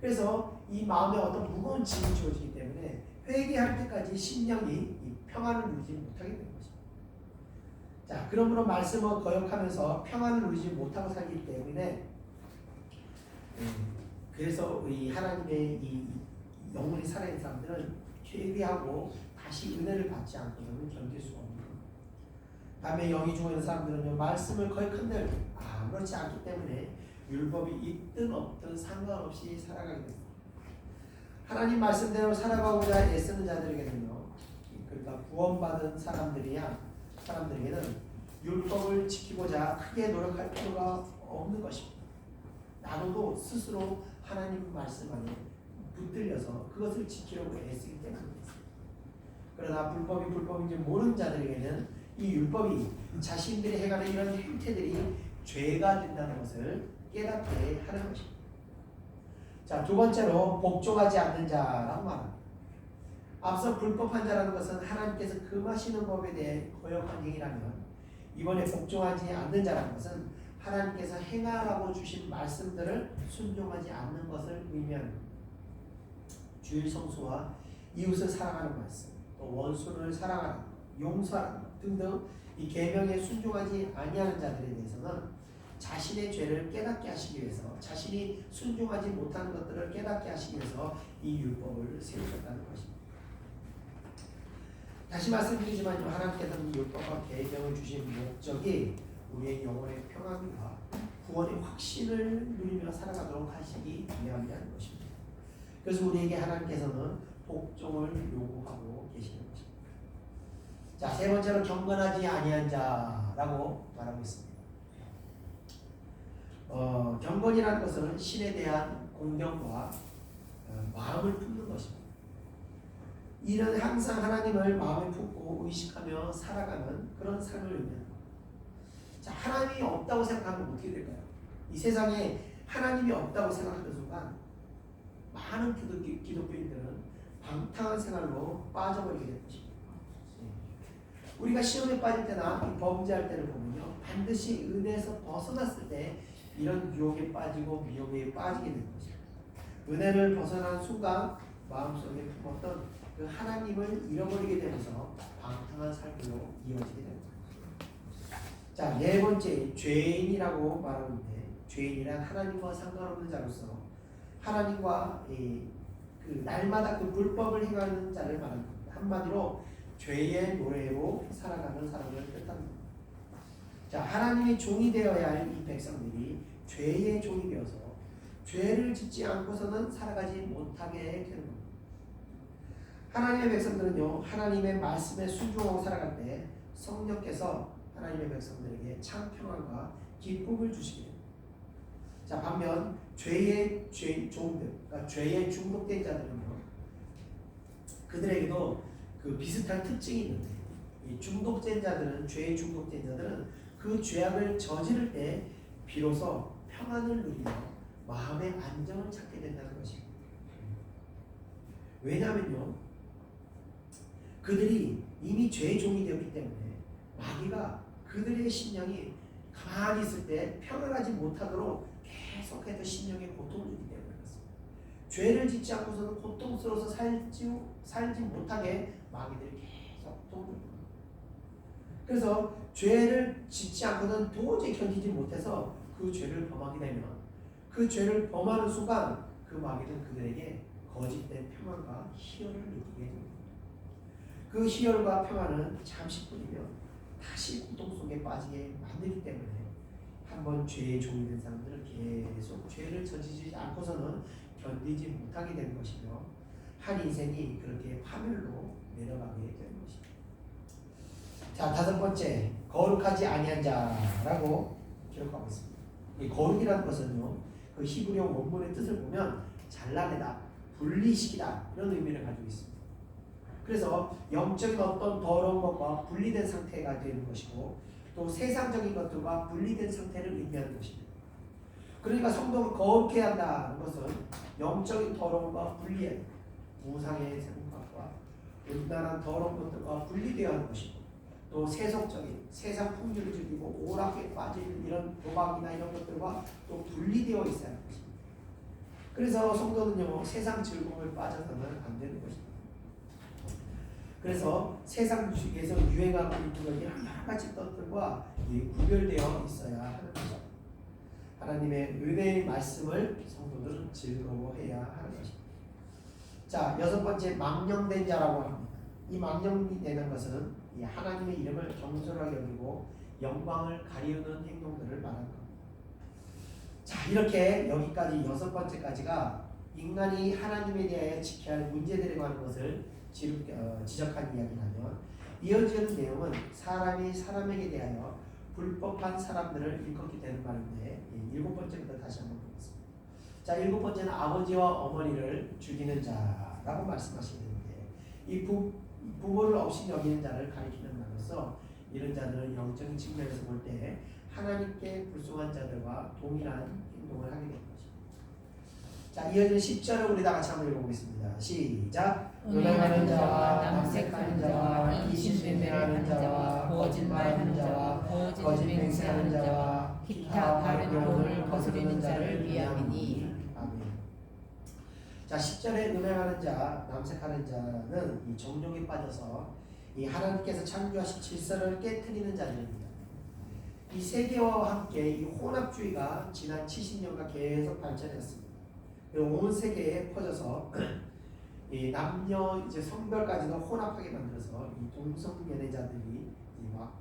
그래서 이 마음에 어떤 무거운 짐이 주어지기 때문에 회개할 때까지 심령이 이 평안을 누리지 못하게 되는 것입니다. 자, 그러므로 말씀을 거역하면서 평안을 누리지 못하고 살기 때문에 그래서 이 하나님의 이 영혼이 살아있는 사람들은 회개하고 다시 은혜를 받지 않고는 견딜 수가 없는 겁니다. 다음에 영이 죽어있는 사람들은요, 말씀을 거역한들 아무렇지 않기 때문에 율법이 있든 없든 상관없이 살아가게 됩니다. 하나님 말씀대로 살아가고자 애쓰는 자들에게는요, 그러니까 구원받은 사람들에게는 율법을 지키고자 크게 노력할 필요가 없는 것입니다. 나도 스스로 하나님 말씀 안에 붙들려서 그것을 지키려고 애쓰기 때문입니다. 그러나 불법이 불법인지 모르는 자들에게는 이 율법이 자신들이 해가는 이런 행태들이 죄가 된다는 것을 깨닫게 하는 것입니다. 자, 두 번째로 복종하지 않는 자라고 말합니다. 앞서 불법한 자라는 것은 하나님께서 금하시는 법에 대해 거역한 행위라면, 이번에 복종하지 않는 자라는 것은 하나님께서 행하라고 주신 말씀들을 순종하지 않는 것을 의미합니다. 주일 성수와 이웃을 사랑하는 말씀, 또 원수를 사랑하는, 용서하는 등등 이 계명에 순종하지 아니하는 자들에 대해서는 자신의 죄를 깨닫게 하시기 위해서, 자신이 순종하지 못하는 것들을 깨닫게 하시기 위해서 이 율법을 세우셨다는 것입니다. 다시 말씀드리지만 하나님께서는 율법과 계명을 주신 목적이 우리의 영혼의 평안과 구원의 확신을 누리며 살아가도록 하시기 위함이라는 것입니다. 그래서 우리에게 하나님께서는 복종을 요구하고 계시는 것입니다. 자, 세 번째로 경건하지 아니한 자라고 말하고 있습니다. 경건이라는 것은 신에 대한 공경과 마음을 품는 것입니다. 이는 항상 하나님을 마음에 품고 의식하며 살아가는 그런 삶을 의미합니다. 자, 하나님이 없다고 생각하면 어떻게 될까요? 이 세상에 하나님이 없다고 생각하는 순간 많은 기독교인들은 방탕한 생활로 빠져버리게 될 것입니다. 우리가 시험에 빠질 때나 범죄할 때를 보면요, 반드시 은혜에서 벗어났을 때 이런 유혹에 빠지고 미혹에 빠지게 되는 것입니다. 은혜를 벗어나는 순간 마음속에 품었던 그 하나님을 잃어버리게 되면서 방탕한 삶으로 이어지게 됩니다. 자, 네 번째, 죄인이라고 말하는데, 죄인이란 하나님과 상관없는 자로서 하나님과 그 날마다 그 불법을 행하는 자를 말하는 겁니다. 한마디로 죄의 노예로 살아가는 사람을 뜻합니다. 자, 하나님의 종이 되어야 할 이 백성들이 죄의 종이 되어서 죄를 짓지 않고서는 살아가지 못하게 되는 겁니다. 하나님의 백성들은요, 하나님의 말씀에 순종하고 살아갈 때 성령께서 하나님의 백성들에게 참 평안과 기쁨을 주시게 됩니다. 자, 반면 죄의 종들, 그러니까 죄에 중독된 자들은요, 그들에게도 그 비슷한 특징이 있는데, 이 중독된 자들은, 죄에 중독된 자들은 그 죄악을 저지를 때 비로소 평안을 누리며 마음의 안정을 찾게 된다는 것입니다. 왜냐하면요, 그들이 이미 죄의 종이 되었기 때문에 마귀가 그들의 심령이 가만히 있을 때 평안하지 못하도록 계속해서 심령에 고통을 주기 때문에 그렇습니다. 죄를 짓지 않고서는 고통스러워서 살지 못하게 마귀들이 계속 도움을. 그래서 죄를 짓지 않고는 도저히 견디지 못해서 그 죄를 범하게 되면 그 죄를 범하는 순간 그 마귀는 그들에게 거짓된 평안과 희열을 느끼게 됩니다. 그 희열과 평안은 잠시뿐이며 다시 고통 속에 빠지게 만들기 때문에 한번 죄의 종이 된 사람들은 계속 죄를 저지르지 않고서는 견디지 못하게 되는 것이며 한 인생이 그렇게 파멸로 내려가게 되는 것입니다. 자, 다섯 번째, 거룩하지 아니한 자라고 기록하고 있습니다. 이 거룩이라는 것은요, 그 히브리어 원문의 뜻을 보면 잘라내다, 분리시키다 이런 의미를 가지고 있습니다. 그래서 영적인 어떤 더러운 것과 분리된 상태가 되는 것이고 또 세상적인 것들과 분리된 상태를 의미하는 것입니다. 그러니까 성도를 거룩해야 한다는 것은 영적인 더러움과 분리해야 합니다. 우상의 생각과 음란한 더러운 것들과 분리되어야 하는 것이고 또 세속적인 세상 풍류를 즐기고 오락에 빠지는 이런 도박이나 이런 것들과 또 분리되어 있어야 하는 것입니다. 그래서 성도는요, 세상 즐거움을 빠져서는 안 되는 것입니다. 그래서 세상 주식에서 유행하고 있는 여러 가지 것들과 구별되어 있어야 하는 것입니다. 하나님의 은혜의 말씀을 성도들은 즐거워해야 하는 것입니다. 자, 여섯 번째, 망령된 자라고 합니다. 이 망령이 되는 것은 이 하나님의 이름을 경솔하게 여기고 영광을 가리우는 행동들을 말하는 겁니다. 자, 이렇게 여기까지 여섯 번째까지가 인간이 하나님에 대하여 지켜야 할 문제들에 관한 것을 지적한 이야기라면 이어지는 내용은 사람이 사람에게 대하여 불법한 사람들을 일컫게 되는 말인데 일곱 번째부터 다시 한번 보겠습니다. 자, 일곱 번째는 아버지와 어머니를 죽이는 자라고 말씀하시는데 이 부모를 없이 여기는 자를 가리키는 말로서 이런 자들은 영적인 측면에서 볼 때 하나님께 불순한 자들과 동일한 행동을 하게 됩니다. 자, 이어지는 10절을 우리 다 같이 한번 읽어보겠습니다. 시작. 음행하는 자와 남색하는 자와 이신매매하는 자와 거짓말하는 자와 거짓 맹세하는 자와 기타 바른 교훈을 거스르는 자를 위함이니. 아멘. 자, 10절에 음행하는 자, 남색하는 자는 이 정욕에 빠져서 이 하나님께서 창조하신 질서를 깨트리는 자들입니다. 이 세계와 함께 이 혼합주의가 지난 70년간 계속 발전했습니다. 온 세계에 퍼져서 이 남녀 이제 성별까지도 혼합하게 만들어서 이 동성연애자들이 막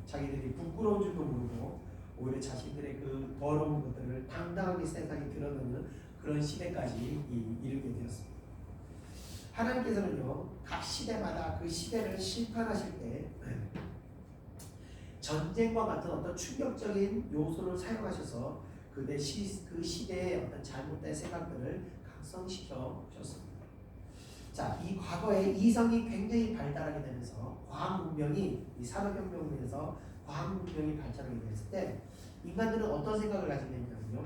자기들이 부끄러운 줄도 모르고 오히려 자신들의 그 더러운 것들을 당당하게 세상에 드러내는 그런 시대까지 이르게 되었습니다. 하나님께서는요, 각 시대마다 그 시대를 심판하실 때 전쟁과 같은 어떤 충격적인 요소를 사용하셔서 그 시대의 어떤 잘못된 생각들을 각성시켜 주셨습니다. 자, 이 과거에 이성이 굉장히 발달하게 되면서 과학 문명이 이 산업혁명으로 인해서 과학 문명이 발전하게 됐을 때 인간들은 어떤 생각을 가지게 되냐면요,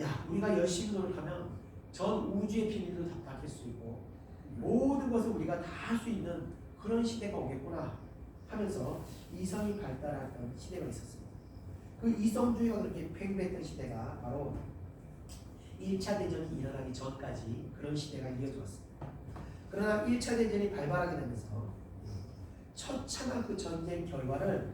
야, 우리가 열심히 노력하면 전 우주의 비밀도 다 밝힐 수 있고 모든 것을 우리가 다 할 수 있는 그런 시대가 오겠구나 하면서 이성이 발달했던 시대가 있었습니다. 그 이성주의가 그렇게 팽배했던 시대가 바로 1차 대전이 일어나기 전까지 그런 시대가 이어져 왔습니다. 그러나 1차 대전이 발발하게 되면서 처참한 그 전쟁 결과를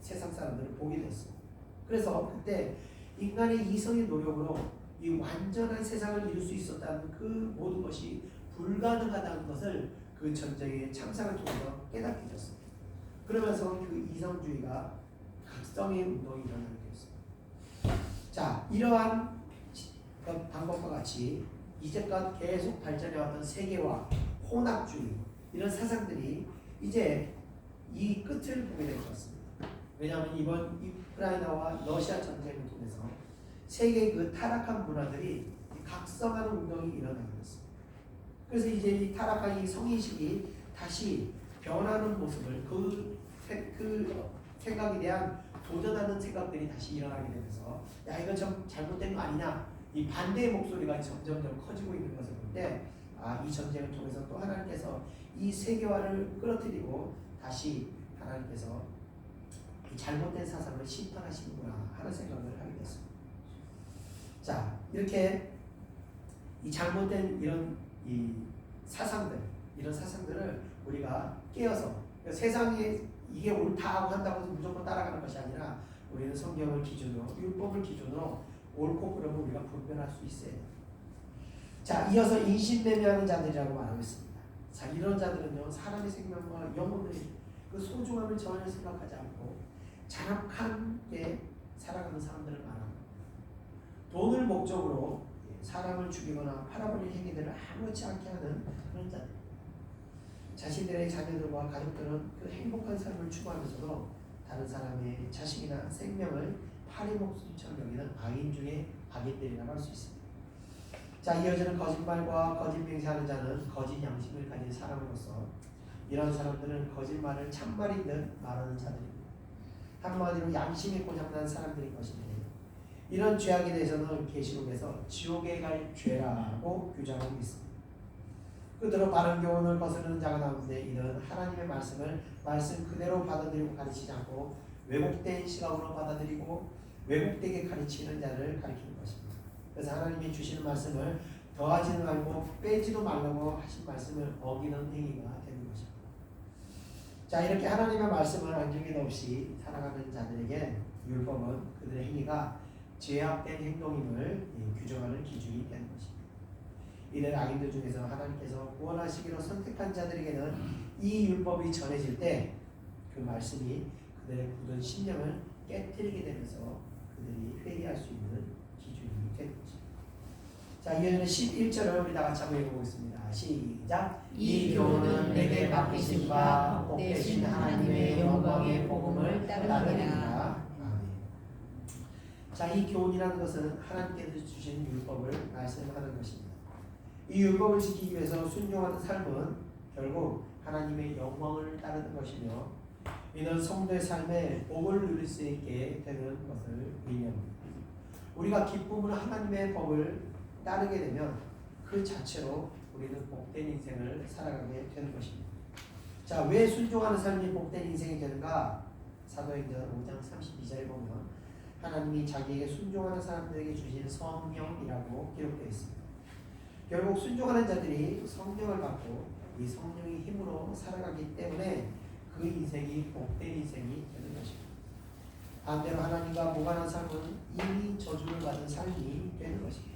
세상 사람들은 보게 됐습니다. 그래서 그때 인간의 이성의 노력으로 이 완전한 세상을 이룰 수 있었다는 그 모든 것이 불가능하다는 것을 그 전쟁의 참상을 통해서 깨닫게 되었습니다. 그러면서 그 이성주의가 각성의 운동이 일어나게 되었습니다. 자, 이러한 방법과 같이 이제껏 계속 발전해왔던 세계화, 혼합주의 이런 사상들이 이제 이 끝을 보게 될 것 같습니다. 왜냐하면 이번 우크라이나와 러시아 전쟁을 통해서 세계의 그 타락한 문화들이 각성하는 운동이 일어나게 됐습니다. 그래서 이제 이 타락한 이 성인식이 다시 변하는 모습을 그 생각에 대한 도전하는 생각들이 다시 일어나게 되면서 야, 이거 좀 잘못된 거 아니냐, 이 반대의 목소리가 점점점 커지고 있는 것을 볼 때 이 전쟁을 통해서 또 하나님께서 이 세계화를 끌어들이고 다시 하나님께서 이 잘못된 사상을 심판하시는구나 하는 생각을 하게 됐습니다. 자, 이렇게 이 잘못된 이런 이 이런 사상들을 우리가 깨어서 세상에 이게 옳다 하고 한다고 해서 무조건 따라가는 것이 아니라 우리는 성경을 기준으로, 율법을 기준으로 옳고 그름을 우리가 분별할 수 있어야 돼요. 자, 이어서 인신매매하는 자들이라고 말하고 있습니다. 자, 이런 자들은요, 사람의 생명과 영혼의 그 소중함을 전혀 생각하지 않고 잔악하게 살아가는 사람들을 말합니다. 돈을 목적으로 사람을 죽이거나 팔아버릴 행위들을 아무렇지 않게 하는 그런 자들. 자신들의 자녀들과 가족들은 그 행복한 삶을 추구하면서도 다른 사람의 자식이나 생명을 파리 목숨처럼 여기는 악인 중에 악인들이라고 할 수 있습니다. 자, 이어지는 거짓말과 거짓 맹세하는 자는 거짓 양심을 가진 사람으로서 이런 사람들은 거짓말을 참말인 듯 말하는 자들입니다. 한마디로 양심이 고장난 사람들인 것인데 이런 죄악에 대해서는 계시록에서 지옥에 갈 죄라고 규정하고 있습니다. 그대로 바른 교훈을 거스르는 자가 나오는데 이는 하나님의 말씀을 말씀 그대로 받아들이고 가르치지 않고 왜곡된 시각으로 받아들이고 왜곡되게 가르치는 자를 가리키는 것입니다. 그래서 하나님이 주시는 말씀을 더하지는 말고 빼지도 말라고 하신 말씀을 어기는 행위가 되는 것입니다. 자, 이렇게 하나님의 말씀을 안중에도 없이 살아가는 자들에게 율법은 그들의 행위가 죄악된 행동임을 규정하는 기준이 되는 것입니다. 이들 악인들 중에서 하나님께서 구원하시기로 선택한 자들에게는 이 율법이 전해질 때 그 말씀이 그들의 굳은 심령을 깨뜨리게 되면서 그들이 회개할 수 있는 기준이 되는 것입니다. 자, 이어지는 11절을 우리 다 같이 한번 읽어보겠습니다. 시작. 이 교훈은 내게 맡기신 바 복되신 하나님의 영광의 복음을 따르느니라. 자, 이 교훈이라는 것은 하나님께서 주신 율법을 말씀하는 것입니다. 이 율법을 지키기 위해서 순종하는 삶은 결국 하나님의 영광을 따르는 것이며 이는 성도의 삶에 복을 누릴 수 있게 되는 것을 의미합니다. 우리가 기쁨으로 하나님의 법을 따르게 되면 그 자체로 우리는 복된 인생을 살아가게 되는 것입니다. 자, 왜 순종하는 삶이 복된 인생이 되는가? 사도행전 5장 32절에 보면 하나님이 자기에게 순종하는 사람들에게 주신 성령이라고 기록되어 있습니다. 결국 순종하는 자들이 성령을 받고 이 성령의 힘으로 살아가기 때문에 그 인생이 복된 인생이 되는 것입니다. 반대로 하나님과 무관한 삶은 이미 저주를 받은 삶이 되는 것입니다.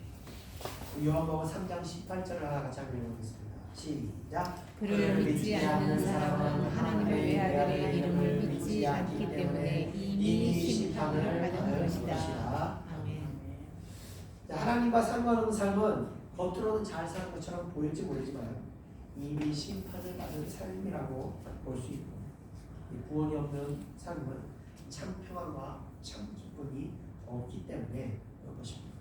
요한복음 3장 18절을 하나 같이 한번 읽어보겠습니다. 시작. 그를 믿지 않는 사람은 하나님의 외아들의 이름을 믿지 않기 때문에 이미 심판을 받은 것이다. 아멘. 자, 하나님과 상관없는 삶은 겉으로는 잘 사는 것처럼 보일지 모르지만 이미 심판을 받은 삶이라고 볼 수 있고, 구원이 없는 삶은 참 평안과 참 기쁨이 없기 때문에 그런 것입니다.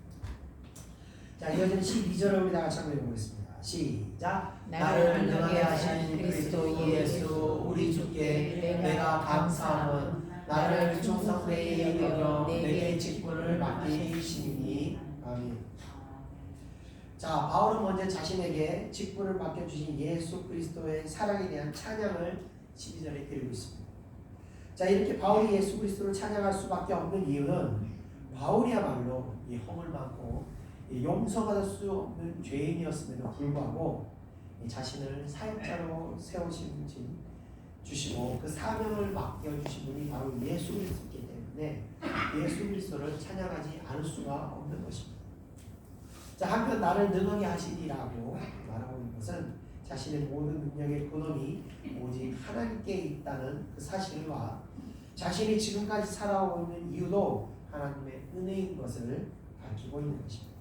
자, 이어지는 12절을 우리 다 같이 한번 읽어보겠습니다. 시작. 나를 능하게 하신 그리스도 예수 우리 주께 내가 감사함은 나를 충성되이 여겨 내게 직분을 맡게 주시니. 아멘. 자, 바울은 먼저 자신에게 직분을 맡겨주신 예수 그리스도의 사랑에 대한 찬양을 12절에 드리고 있습니다. 자, 이렇게 바울이 예수 그리스도를 찬양할 수밖에 없는 이유는 바울이야말로 이 허물 많고 용서받을 수 없는 죄인이었음에도 불구하고 자신을 사역자로 주시고 그 사명을 맡겨주신 분이 바로 예수 그리스도이기 때문에 예수 그리스도를 찬양하지 않을 수가 없는 것입니다. 자, 한편 나를 능하게 하시리라고 말하고 있는 것은 자신의 모든 능력의 근원이 오직 하나님께 있다는 그 사실과 자신이 지금까지 살아오고 있는 이유도 하나님의 은혜인 것을 밝히고 있는 것입니다.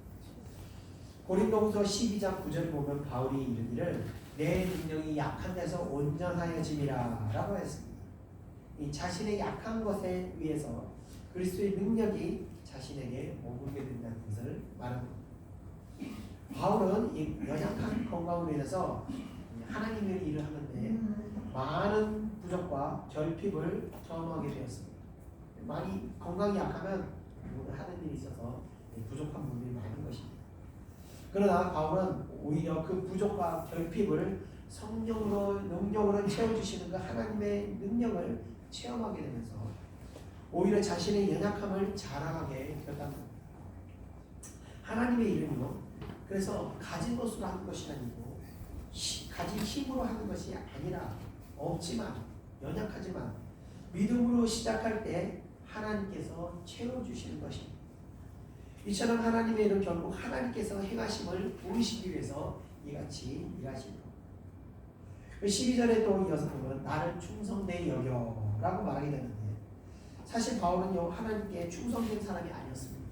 고린도후서 12장 9절 보면 바울이 이르기를 내 능력이 약한 데서 온전하여짐이라 라고 했습니다. 이 자신의 약한 것에 의해서 그리스도의 능력이 자신에게 머물게 된다는 것을 말합니다. 바울은 이 연약한 건강으로 인해서 하나님의 일을 하는데 많은 부족과 결핍을 경험하게 되었습니다. 많이 건강이 약하면 하는 일이 있어서 부족한 부분이 많은 것입니다. 그러나 바울은 오히려 그 부족과 결핍을 성령으로 능력으로 채워주시는 그 하나님의 능력을 체험하게 되면서 오히려 자신의 연약함을 자랑하게 되었다는 겁니다. 하나님의 이름이요, 그래서 가진 것으로 하는 것이 아니고 가진 힘으로 하는 것이 아니라 없지만 연약하지만 믿음으로 시작할 때 하나님께서 채워주시는 것입니다. 이처럼 하나님의 일은 결국 하나님께서 행하심을 보이시기 위해서 이같이 일하시는 겁니다. 12절에 또 이어서 보면 나를 충성되이 여겨 라고 말하게 되는데, 사실 바울은요 하나님께 충성된 사람이 아니었습니다.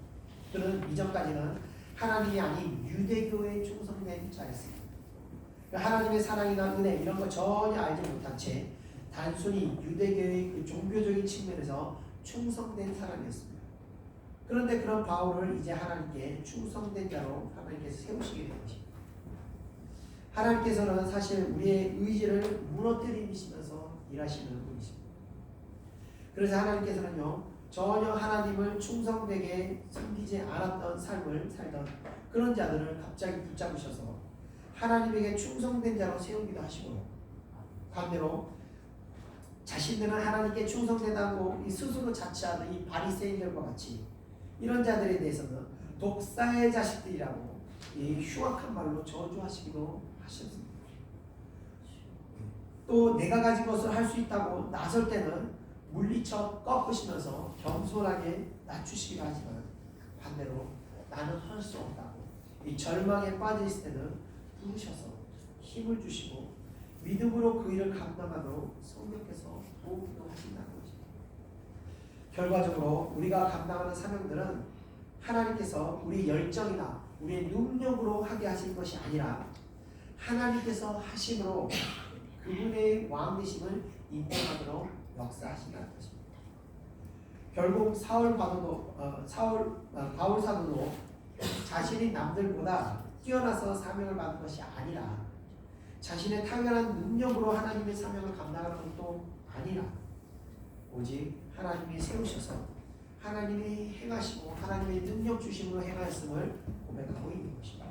그는 이전까지는 하나님이 아닌 유대교에 충성된 자였습니다. 하나님의 사랑이나 은혜 이런 거 전혀 알지 못한 채 단순히 유대교의 그 종교적인 측면에서 충성된 사람이었습니다. 그런데 그런 바울을 이제 하나님께 충성된 자로 하나님께서 세우시게 된 것입니다. 하나님께서는 사실 우리의 의지를 무너뜨리시면서 일하시는 분이십니다. 그래서 하나님께서는요 전혀 하나님을 충성되게 섬기지 않았던 삶을 살던 그런 자들을 갑자기 붙잡으셔서 하나님에게 충성된 자로 세우기도 하시고요, 반대로 자신들은 하나님께 충성되다고 스스로 자처하는 이 바리새인들과 같이 이런 자들에 대해서는 독사의 자식들이라고 이 흉악한 말로 저주하시기도 하셨습니다. 또 내가 가진 것을 할 수 있다고 나설 때는 물리쳐 꺾으시면서 겸손하게 낮추시기도 하지만 반대로 나는 할 수 없다고 이 절망에 빠져 있을 때는 부르셔서 힘을 주시고 믿음으로 그 일을 감당하도록 성령께서 도우기도 하신다는 것입니다. 결과적으로 우리가 감당하는 사명들은 하나님께서 우리 열정이나 우리의 능력으로 하게 하신 것이 아니라 하나님께서 하심으로 그분의 왕되심을 인정하도록 역사하신다는 것입니다. 결국 바울 사도도 자신이 남들보다 뛰어나서 사명을 받은 것이 아니라 자신의 당연한 능력으로 하나님의 사명을 감당하는 것도 아니라 오직 하나님이 세우셔서 하나님이 행하시고 하나님의 능력 주심으로 행하였음을 고백하고 있는 것입니다.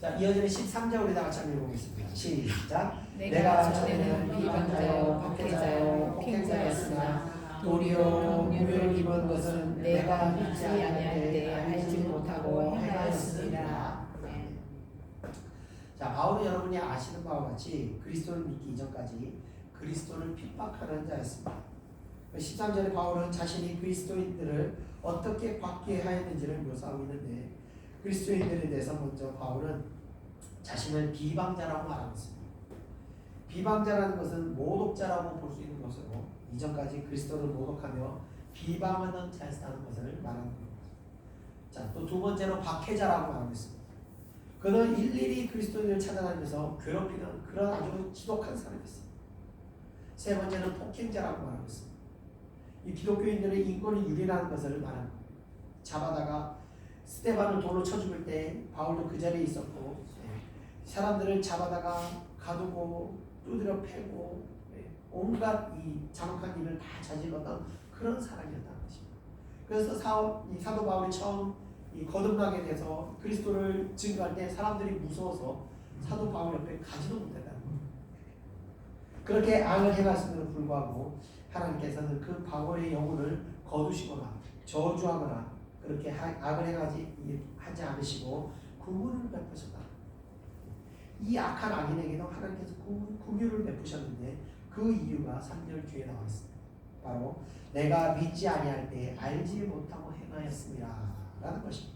자, 이어지는 13절 우리 다 같이 한번 읽어보겠습니다. 시작. 내가 전에는 비방자요 박해자요 폭행자였으나 도리어 긍휼을 입은 것은 내가 믿지 아니할 때 알지 못하고 행하였습니다. 자, 바울은 여러분이 아시는 바와 같이 그리스도를 믿기 이전까지 그리스도를 핍박하는 자였습니다. 13절에 바울은 자신이 그리스도인들을 어떻게 받게 하였는지를 묘사하고 있는데, 그리스도인들에 대해서 먼저 바울은 자신을 비방자라고 말하고 있습니다. 비방자라는 것은 모독자라고 볼 수 있는 것으로 이전까지 그리스도를 모독하며 비방하는 자였다는 것을 말하는 겁니다. 자, 또 두 번째로 박해자라고 말하고 있습니다. 그는 일일이 그리스도인을 찾아다니면서 괴롭히는 그런 아주 지독한 사람이었습니다. 세 번째는 폭행자라고 말하고 있습니다. 이 기독교인들의 인권이 유린하는 것을 말합니다. 잡아다가 스테반을 돌로 쳐 죽을 때 바울도 그 자리에 있었고, 사람들을 잡아다가 가두고 두드려 패고 온갖 이 잔혹한 일을 다 저질렀던 그런 사람이었다는 것입니다. 그래서 사도 바울이 처음 이 거듭나게 돼서 그리스도를 증거할 때 사람들이 무서워서 사도 바울 옆에 가지도 못했다는 거예요. 그렇게 악을 행했음에도 불구하고 하나님께서는 그 바울의 영혼을 거두시거나 저주하거나 그렇게 악을 하지 않으시고 구원을 베푸셨다. 이 악한 악인에게도 하나님께서 긍휼을 베푸셨는데 그 이유가 3절 뒤에 나와 있습니다. 바로 내가 믿지 아니할 때 알지 못하고 행하였습니다 라는 것입니다.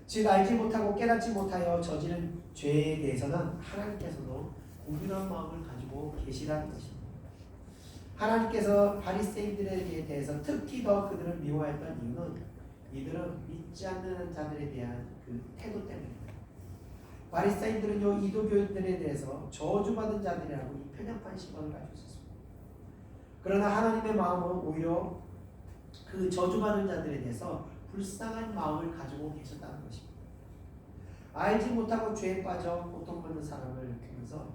즉 알지 못하고 깨닫지 못하여 저지른 죄에 대해서는 하나님께서도 긍휼한 마음을 가지고 계시라는 것입니다. 하나님께서 바리새인들에 대해서 특히 더 그들을 미워했던 이유는 이들은 믿지 않는 자들에 대한 그 태도 때문입니다. 바리새인들은요 이도교인들에 대해서 저주받은 자들이라고 이 편협한 시각을 가지고 있었습니다. 그러나 하나님의 마음은 오히려 그 저주받은 자들에 대해서 불쌍한 마음을 가지고 계셨다는 것입니다. 알지 못하고 죄에 빠져 고통받는 사람을 보면서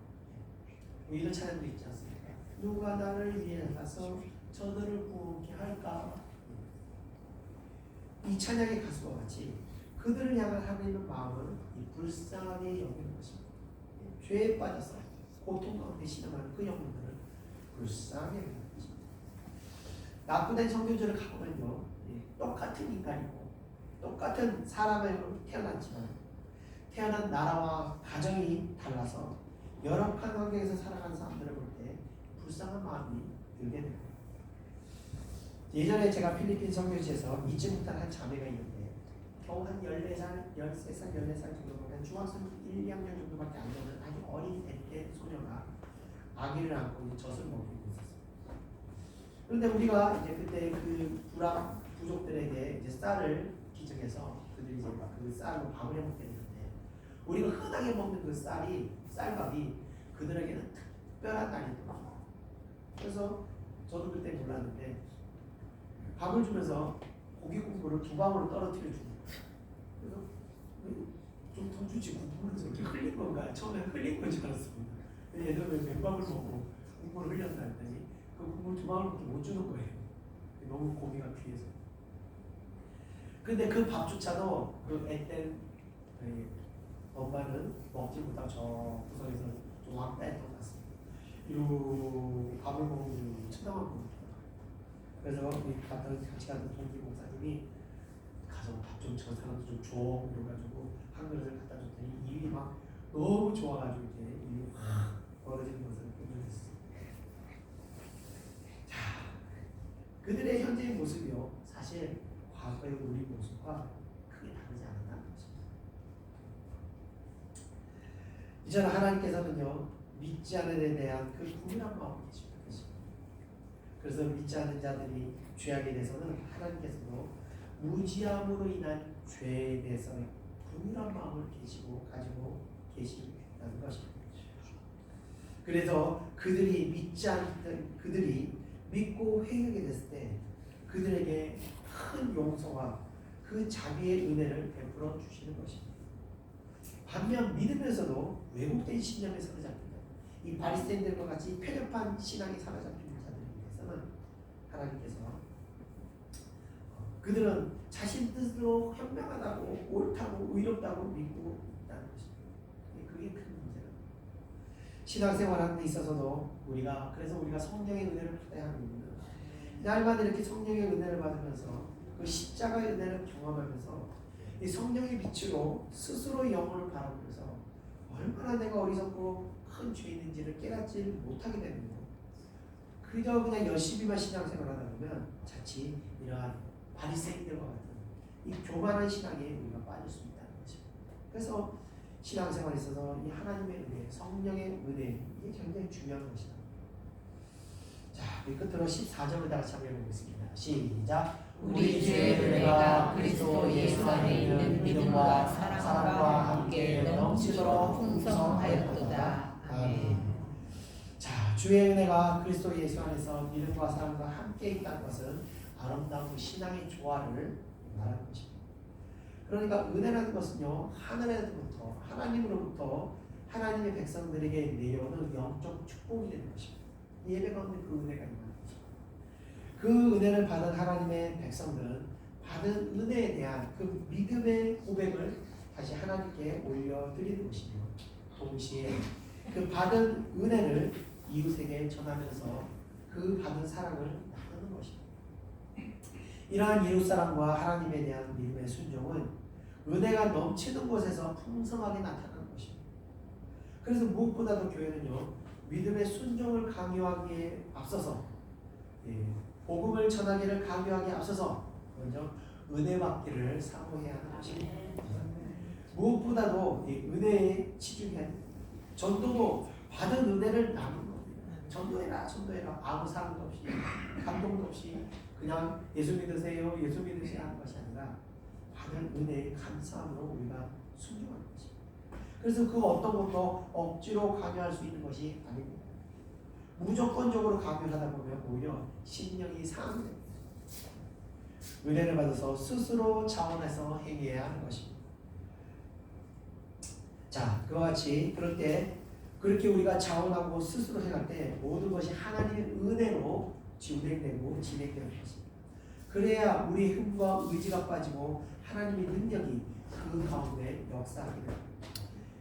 이런 찬양도 있지 않습니까? 누가 나를 위해 가서 저들을 구원케 할까? 이 찬양의 가수와 같이 그들을 향한 하나님의 마음은 이 불쌍하게 여기는 것입니다. 죄에 빠져서 고통 가운데 신음하는 그 영혼들을 불쌍하게 여기는 것입니다. 납부된 성교제를 가보면요 똑같은 인간이고 똑같은 사람으로 태어났지만 태어난 나라와 가정이 달라서 열악한 환경에서 살아가는 사람들을 볼 때 불쌍한 마음이 들게 됩니다. 예전에 제가 필리핀 선교지에서 잊지 못할 한 자매가 있는데 겨우 한 14살, 13살, 14살 정도 보면 중학생 1, 2학년 정도밖에 안 되는 아주 어린 때 소녀가 아기를 안고 젖을 먹이고 있었어요. 그런데 우리가 이제 그때 그 불황 부족들에게 이제 쌀을 기증해서 그들이 이제 그 쌀로 밥을 해 먹게 되는데 우리가 흔하게 먹는 그 쌀밥이 그들에게는 특별한 날이더라고요. 그래서 저도 그때 몰랐는데 밥을 주면서 고기 국물을 2방울로 떨어뜨려 주는 거예요. 그래서 좀 더 주지 국물을 저렇게 흘린 건가? 처음에 흘린 건 줄 알았습니다. 얘들은 왜 맨밥을 먹고 국물을 흘렸나 했더니 그 국물 2방울밖에 못 주는 거예요. 너무 고기가 귀해서. 근데 그 밥조차도 그 앳된 엄마는 먹지 못하고 저 구석에서 좀 왕따 했던 것 같습니다. 이 밥을 먹는 천당한 겁니다. 그래서 같이 갔던 동기 목사님이 가서 밥 좀 저 사람도 좀 줘 이래가지고 한 그릇을 갖다 줬더니 입이 막 너무 좋아가지고 이제 입이 확 벌어지는 것을 보여줬어요. 자, 그들의 현재의 모습이요 사실 과거의 우리 모습과 크게 다르지 않았다는 것입니다. 이제는 하나님께서는요 믿지 않은 데 대한 그 국민한 마음을 계십니다. 그래서 믿지 않는 자들이 죄하게 돼서는 하나님께서도 무지함으로 인한 죄에 대해서 분노한 마음을 가지고 계시다는 것입니다. 그래서 그들이 믿고 회개하게 됐을 때 그들에게 큰 용서와 그 자비의 은혜를 베풀어 주시는 것입니다. 반면 믿으면서도 왜곡된 신념에 사로잡힌다. 이 바리새인들과 같이 편협한 신앙에 사로잡힌 하나님께서 그들은 자신 뜻으로 현명하다고 옳다고 의롭다고 믿고 있다는 것입니다. 그게 큰 문제입니다. 신앙생활하는 데 있어서도 그래서 우리가 성령의 은혜를 받아야 하는 이유는 날마다 이렇게 성령의 은혜를 받으면서 그 십자가의 은혜를 경험하면서 이 성령의 빛으로 스스로 영혼을 바라보면서 얼마나 내가 어리석고 큰 죄인인지를 깨닫지 못하게 되는 거예요. 그저 그냥 열심히만 신앙생활하다 보면 자칫 이러한 바리새인들과 같은 이 교만한 신앙에 우리가 빠질 수 있다는 거죠. 그래서 신앙생활에 있어서 이 하나님의 은혜, 성령의 은혜 이게 굉장히 중요한 것이다. 자, 우리 끝으로 14절을 다 같이 한번 해보겠습니다. 시작. 우리 주의 은혜가 그리스도 예수 안에 있는 믿음과 사랑과 함께 넘치도록 풍성하였도다. 아멘. 자, 주의 은혜가 그리스도 예수 안에서 믿음과 사랑과 함께 있다는 것은 아름다운 신앙의 조화를 말하는 것입니다. 그러니까 은혜라는 것은요, 하늘에서부터 하나님으로부터 하나님의 백성들에게 내려오는 영적 축복이 되는 것입니다. 예배 가운데 그 은혜가 있는 것입니다. 그 은혜를 받은 하나님의 백성들은 받은 은혜에 대한 그 믿음의 고백을 다시 하나님께 올려드리는 것이며, 동시에 그 받은 은혜를 이웃에게 전하면서 그 받은 사랑을 나누는 것입니다. 이러한 이웃사랑과 하나님에 대한 믿음의 순종은 은혜가 넘치는 곳에서 풍성하게 나타나는 것입니다. 그래서 무엇보다도 교회는요, 믿음의 순종을 강요하기에 앞서서, 복음을 전하기를 강요하기에 앞서서 먼저 은혜 받기를 사모해야 하는 것입니다. 무엇보다도 은혜에 치중해야 됩니다. 전도도 받은 은혜를 나누는 겁니다. 전도해라 아무 사랑도 없이 감동도 없이 그냥 예수 믿으세요, 예수 믿으시라 하는 것이 아니라 받은 은혜에 감사함으로 우리가 순종하는 것입니다. 그래서 그 어떤 것도 억지로 강요할 수 있는 것이 아닙니다. 무조건적으로 강요하다 보면 오히려 심령이 상합니다. 은혜를 받아서 스스로 자원해서 행해야 하는 것입니다. 자, 그와 같이 그럴 때 그렇게 우리가 자원하고 스스로 행할 때 모든 것이 하나님의 은혜로 진행되고 진행되는 것입니다. 그래야 우리의 힘과 의지가 빠지고 하나님의 능력이 그 가운데 역사하게 됩니다.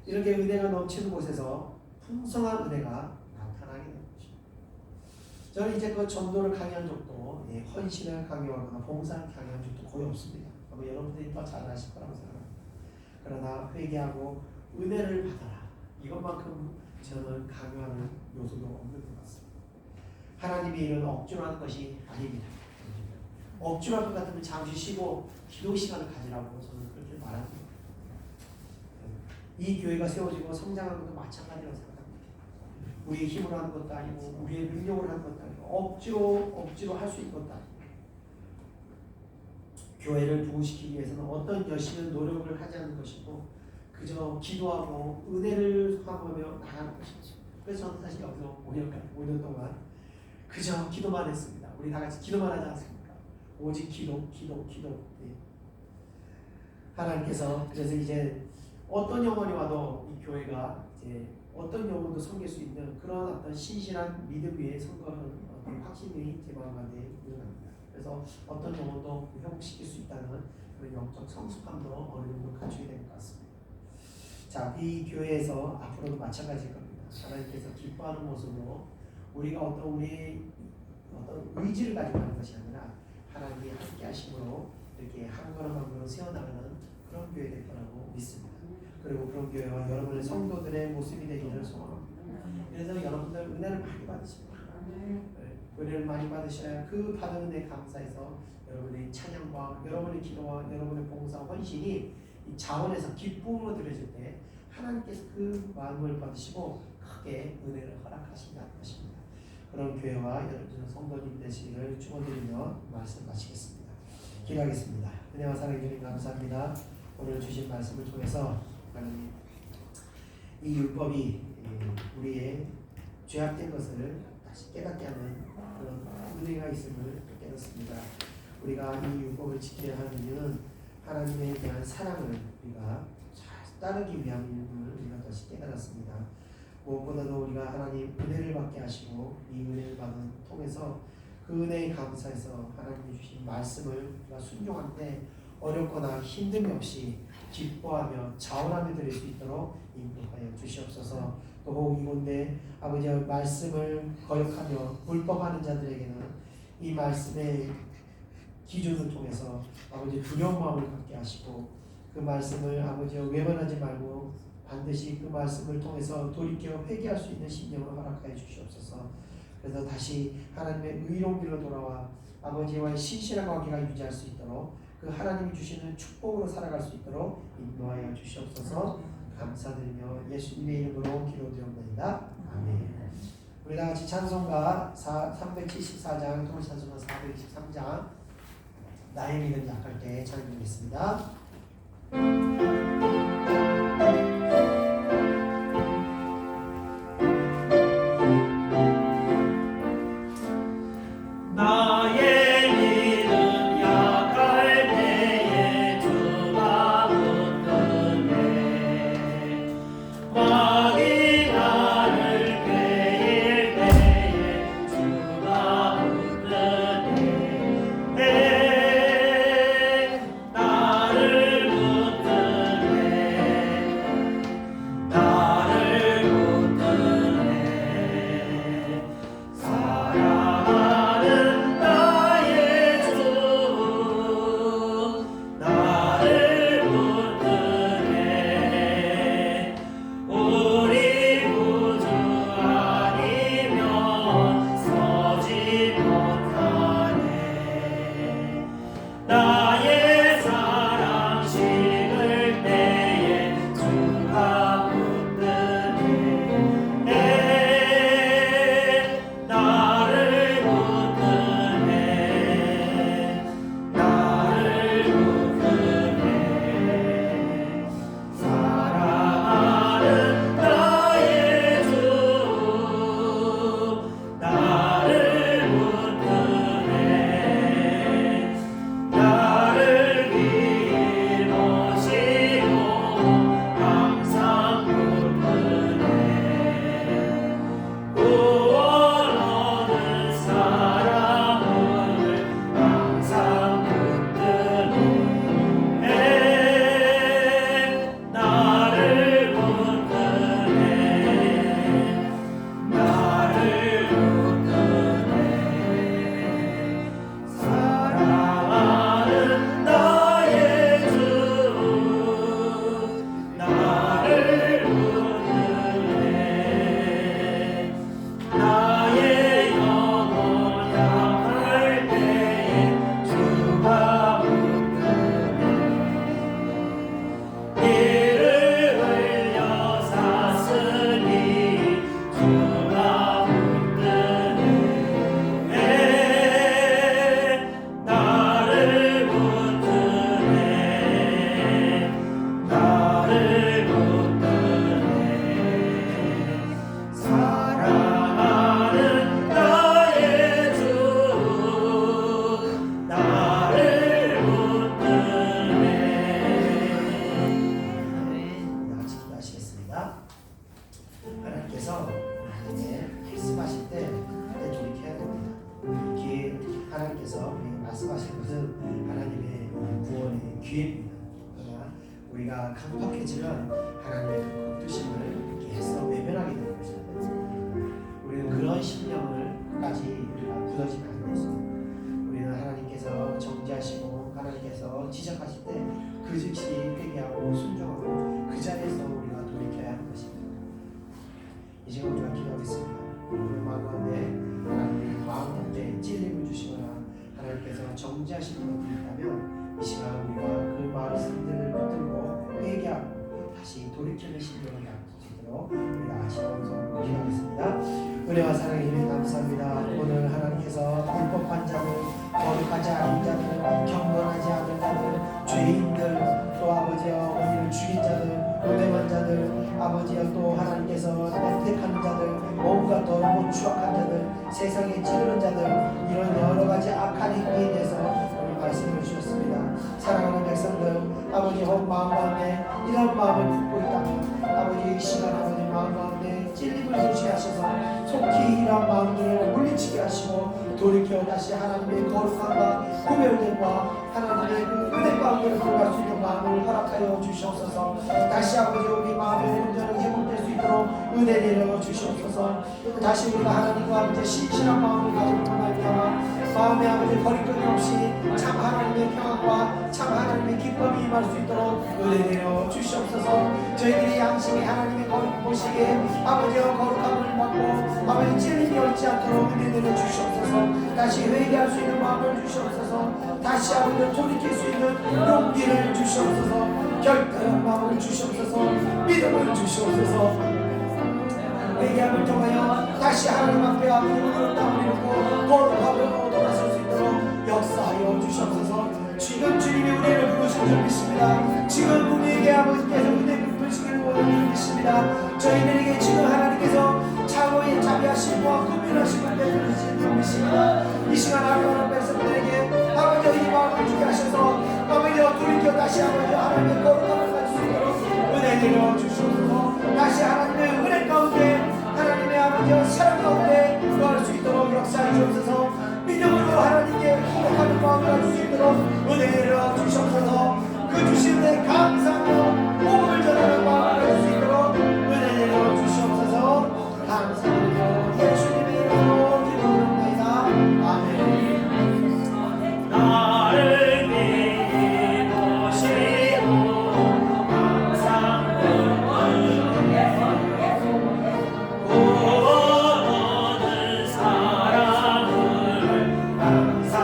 이렇게 은혜가 넘치는 곳에서 풍성한 은혜가 나타나게 됩니다. 저는 이제 그 전도를 강요한 적도, 헌신을 강요하거나 봉사를 강요한 적도 거의 없습니다. 아마 여러분들이 더 잘 아실 거라고 생각합니다. 그러나 회개하고 은혜를 받아라, 이것만큼 저는 강요하는 요소도 없는 것 같습니다. 하나님이 이런 억지로 하는 것이 아닙니다. 억지로 할 것 같으면 잠시 쉬고 기도 시간을 가지라고 저는 그렇게 말합니다. 이 교회가 세워지고 성장하는 것도 마찬가지라고 생각합니다. 우리의 힘으로 하는 것도 아니고 우리의 능력으로 하는 것도 아니고 억지로 할 수 있는 것도 아니고, 교회를 부흥시키기 위해서는 어떤 열심히 노력을 하지 않는 것이고 그저 기도하고 은혜를 소망하며 나가는 것이죠. 그래서 저는 사실 여기서 5년 동안 그저 기도만 했습니다. 우리 다 같이 기도만 하지 않습니까? 오직 기도. 하나님께서 그래서 이제 어떤 영혼이 와도 이 교회가 이제 어떤 영혼도 섬길 수 있는 그런 어떤 신실한 믿음 위에 선거하는 어떤 확신이 제 마음 안에 일어납니다. 그래서 어떤 영혼도 회복시킬 수 있다는 그런 영적 성숙함도 어느 정도 갖추게 될 것 같습니다. 자, 이 교회에서 앞으로도 마찬가지일 겁니다. 하나님께서 기뻐하는 모습으로 우리가 우리의 어떤 의지를 가지고 하는 것이 아니라 하나님이 함께 하심으로 이렇게 한 걸음 한 걸음 세워나가는 그런 교회 될 거라고 믿습니다. 그리고 그런 교회와 여러분의 성도들의 모습이 되기를 소원합니다. 그래서 여러분들 은혜를 많이 받으십니다. 은혜를 많이 받으셔야 그 받은 은혜 감사해서 여러분의 찬양과 여러분의 기도와 여러분의 봉사 헌신이 이 자원에서 기쁨으로 드려질 때 하나님께서 그 마음을 받으시고 크게 은혜를 허락하신다는 것입니다. 그런 교회와 여러분 성도님 되시기를 축원드리며 말씀 마치겠습니다. 기도하겠습니다. 은혜와 사랑해 주님 감사합니다. 오늘 주신 말씀을 통해서 하나님, 이 율법이 우리의 죄악된 것을 다시 깨닫게 하는 그런 은혜가 있음을 깨닫습니다. 우리가 이 율법을 지켜야 하는 이유는 하나님에 대한 사랑을 우리가 잘 따르기 위함을 우리가 다시 깨달았습니다. 무엇보다도 우리가 하나님 은혜를 받게 하시고 이 은혜를 받은 통해서 그 은혜에 감사해서 하나님이 주신 말씀을 우리가 순종할 때 어렵거나 힘듦이 없이 기뻐하며 자원하며 드릴 수 있도록 인도하여 주시옵소서. 또 이곳에 아버지의 말씀을 거역하며 불법하는 자들에게는 이 말씀의 기준을 통해서 아버지 두려운 마음을 갖게 하시고 그 말씀을 아버지 외면하지 말고 반드시 그 말씀을 통해서 돌이켜 회개할 수 있는 심령을 허락하여 주시옵소서. 그래서 다시 하나님의 의로운 길로 돌아와 아버지와의 신실한 관계가 유지할 수 있도록 그 하나님이 주시는 축복으로 살아갈 수 있도록 인도하여 주시옵소서. 감사드리며 예수님의 이름으로 기도드립니다. 아멘. 우리 다 같이 찬송가 374장, 통일찬송가 423장 나의 믿음이 약할 때 찬양드리겠습니다. 나의 믿음 약할 때에 주가 붙드네 왕이 나를 꾀일 때에 주가 붙드네 나를 붙드네 나를 붙드네 사랑하는 나의 주 나를 붙드네 우리 구주 아니면 서지 못하네 나의 사랑 식을 때에 주가 붙드네 나를 붙드네 나를 붙드네 사랑하는 나의 주 나를 붙드네 나를 길 모시고 항상 붙드네 구원 얻은 사랑을 항상 붙드네 나를 붙드네 나를 붙드네 사랑하는 나의 주 나를 붙드네 나의 영혼 향할 때에 주가 붙드네 이를 흘려 샀으니 주가 붙드네 나를 붙드네 나를 붙드네 사랑하는 나의 주 나를 붙드네 다 같이 기도하시겠습니다. 하나님께서 나에게 말씀하실 때 그때 돌이켜야 됩니다. 기회 하나님께서 우리에게 말씀하실 것은 하나님의 구원의 기회입니다. 그러나 우리가 강팍해지면 하나님의 그 뜻임을 계속 외면하게 되는 것입니다. 우리는 그런 심령을까지 우리가 굳어지면 안 되습니다. 우리는 하나님께서 정죄하시고 하나님께서 지적하실 때 그 즉시 회개하고 순종하고 그 자리에서 우리가 돌이켜야 하는 것입니다. 이 시간 우리가 기도하겠습니다. 오늘 마음 가운데 하나님의 마음 가운데 찔림을 주시거나 하나님께서 정죄하신 분이 있다면 이 시간 우리가 그 말씀들을 붙들고 회개하고 다시 돌이키는 심령을 갖을 수 있도록 우리가 시간으로 기도하겠습니다. 은혜와 사랑에 힘에 감사합니다. 오늘 하나님께서 불법한 자들, 거룩하지 않은 자들, 경건하지 않은 자들, 죄인들, 또 아버지여 우리를 죽인 자들, 오대만 자들, 아버지여 또 하나님께서 택하는 자들, 온갖 더럽고 추악한 자들, 세상에 찌르는 자들, 이런 여러 가지 악한 행위에 대해서 오늘 말씀을 주셨습니다. 사랑하는 백성들, 아버지 온 마음 가운데 이런 마음을 품고 있다면 아버지 이 시간 아버지 마음 가운데 찔림을 주시 하셔서 속히 이런 마음들을 물리치게 하시고 돌이켜 다시 하나님의 거룩함과 구별됨과 하나님의 그 은혜 가운데로 들어갈 수 있는 마음을 허락하여 주시옵소서. 다시 아버지 우리 마음의 온전히 회복될 수 있도록 은혜 내려 주시옵소서. 다시 우리가 하나님과 아버지 신실한 마음을 가지고 말미암아 마음의 아버지 거리낌이 없이 참 하나님의 평안과 참 하나님의 기쁨이 임할 수 있도록 은혜 내려 주시옵소서. 저희들이 양심이 하나님의 거룩 보시기에 아버지와 거룩함을 받고 아버지 찔림이 옳지 않도록 은혜 내려 주시옵소서. 다시 회개할 수 있는 마음을 주시옵소서. 다시 아버지 돌이킬 수 있는 용기를 주시옵소서. 결단한 마음을 주시옵소서. 믿음을 주시옵소서. 회개함을 통하여 다시 하나님 앞에 눈으로 땀 흘리고 거룩함으로 돌아설 수 있도록 역사하여 주시옵소서. 지금 주님이 우리를 부르신 줄 믿습니다. 지금 우리에게 아버지께서 은혜 베푸시기를 원하는 줄 믿습니다. 저희들에게 지금 하나님께서 차고에 자비하시고 구별하시고 베푸시는 줄 믿습니다. 이 시간 하나님 백성들에게 아버지 이 마음을 주게 하셔서 아버지 돌이켜 다시 아버지 하나님의 거룩함을 가질 수 있도록 은혜 내려 주시옵소서. 다시 하나님의 은혜 가운데 하나님의 아버지와 사랑 가운데 거할 수 있도록 역사해 주옵소서. 믿음으로 하나님께 고백하는 마음을 가질 수 있도록 은혜 내려 주시옵소서. 그 주시는 감사하며 복음을 전하는 마음을 가질 수 있도록 은혜 내려 주시옵소서. 감사드리며 예수님의 이름으로 기도드립니다. 아멘. 나를 믿으시고 항상 구원하는 사랑을 항상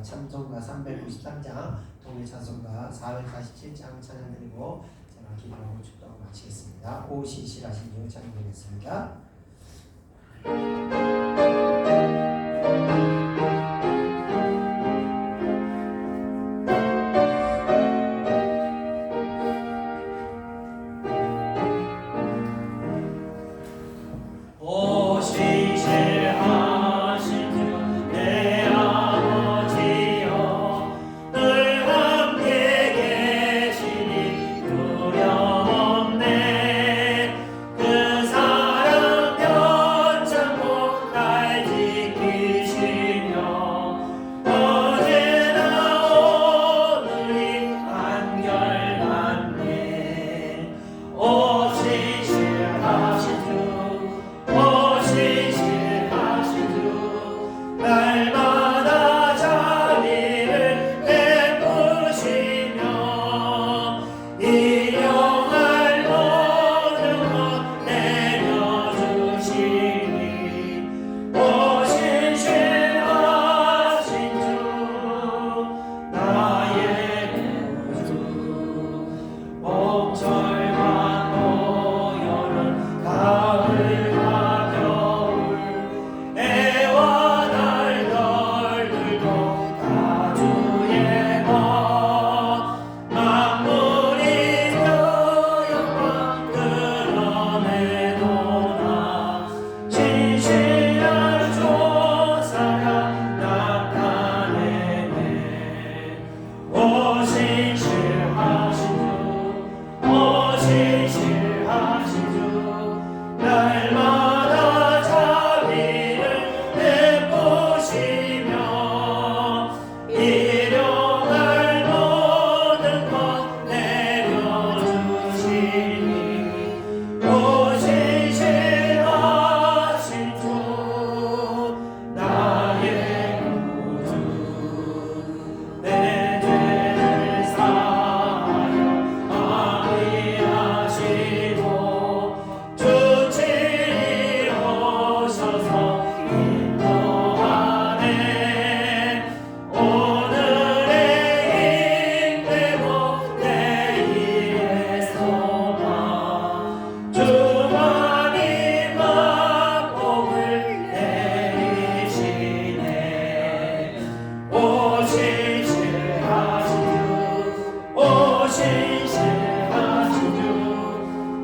찬송가 393장 동일 찬송가 447장 찬양드리고 제가 기도하고 축도하고 마치겠습니다. 오시시라신 주 찬양드리겠습니다.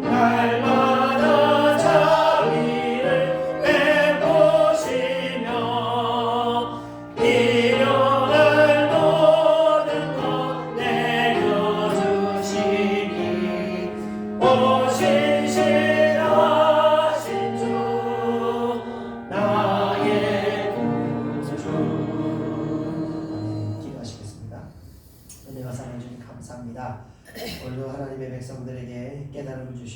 날마다 자비를 베푸시며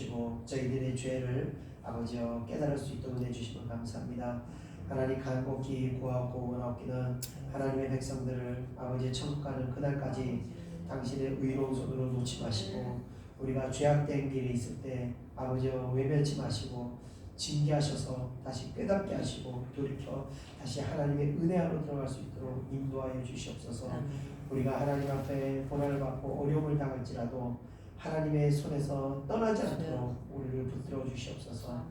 주시고 저희들의 죄를 아버지여 깨달을 수 있도록 내주시면 감사합니다. 하나님 간곡히 구하고 원하옵기는 하나님의 백성들을 아버지의 천국 가는 그날까지 당신의 의로운 손으로 놓지 마시고 우리가 죄악된 길에 있을 때 아버지여 외면치 마시고 징계하셔서 다시 깨닫게 하시고 돌이켜 다시 하나님의 은혜 안으로 들어갈 수 있도록 인도하여 주시옵소서. 우리가 하나님 앞에 고난을 받고 어려움을 당할지라도 하나님의 손에서 떠나지 않도록 우리를 붙들어 주시옵소서.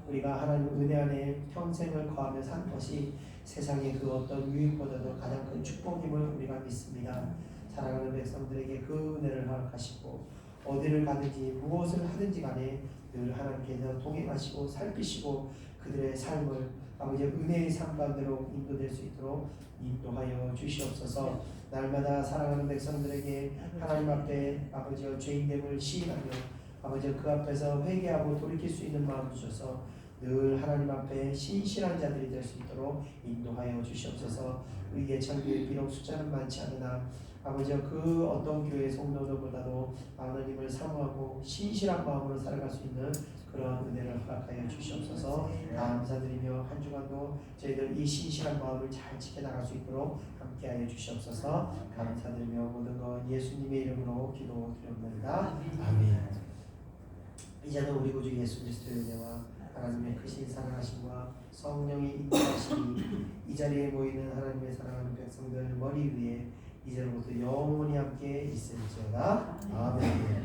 우리가 하나님 은혜 안에 평생을 거하며 산 것이 세상의 그 어떤 유익보다도 가장 큰 축복임을 우리가 믿습니다. 사랑하는 백성들에게 그 은혜를 허락하시고 어디를 가든지 무엇을 하든지 간에 늘 하나님께서 동행하시고 살피시고 그들의 삶을 아버지의 은혜의 삶 가운데로 인도될 수 있도록 인도하여 주시옵소서. 날마다 사랑하는 백성들에게 하나님 앞에 아버지의 죄인됨을 시인하며 아버지 그 앞에서 회개하고 돌이킬 수 있는 마음 주셔서 늘 하나님 앞에 신실한 자들이 될 수 있도록 인도하여 주시옵소서. 우리 예천교회 비록 숫자는 많지 않으나 아버지 그 어떤 교회 성도들보다도 하나님을 사모하고 신실한 마음으로 살아갈 수 있는 그런 은혜를 허락하여 주시옵소서. 감사드리며 한 주간도 저희들 이 신실한 마음을 잘 지켜나갈 수 있도록 함께하여 주시옵소서. 감사드리며 모든 것 예수님의 이름으로 기도드립니다. 아멘. 이제는 우리 구주 예수 그리스도의 은혜와 하나님의 크신 사랑하심과 성령의 인도하심이 이 자리에 모이는 하나님의 사랑하는 백성들 머리 위에 이제부터 영원히 함께 있을지어다. 아멘.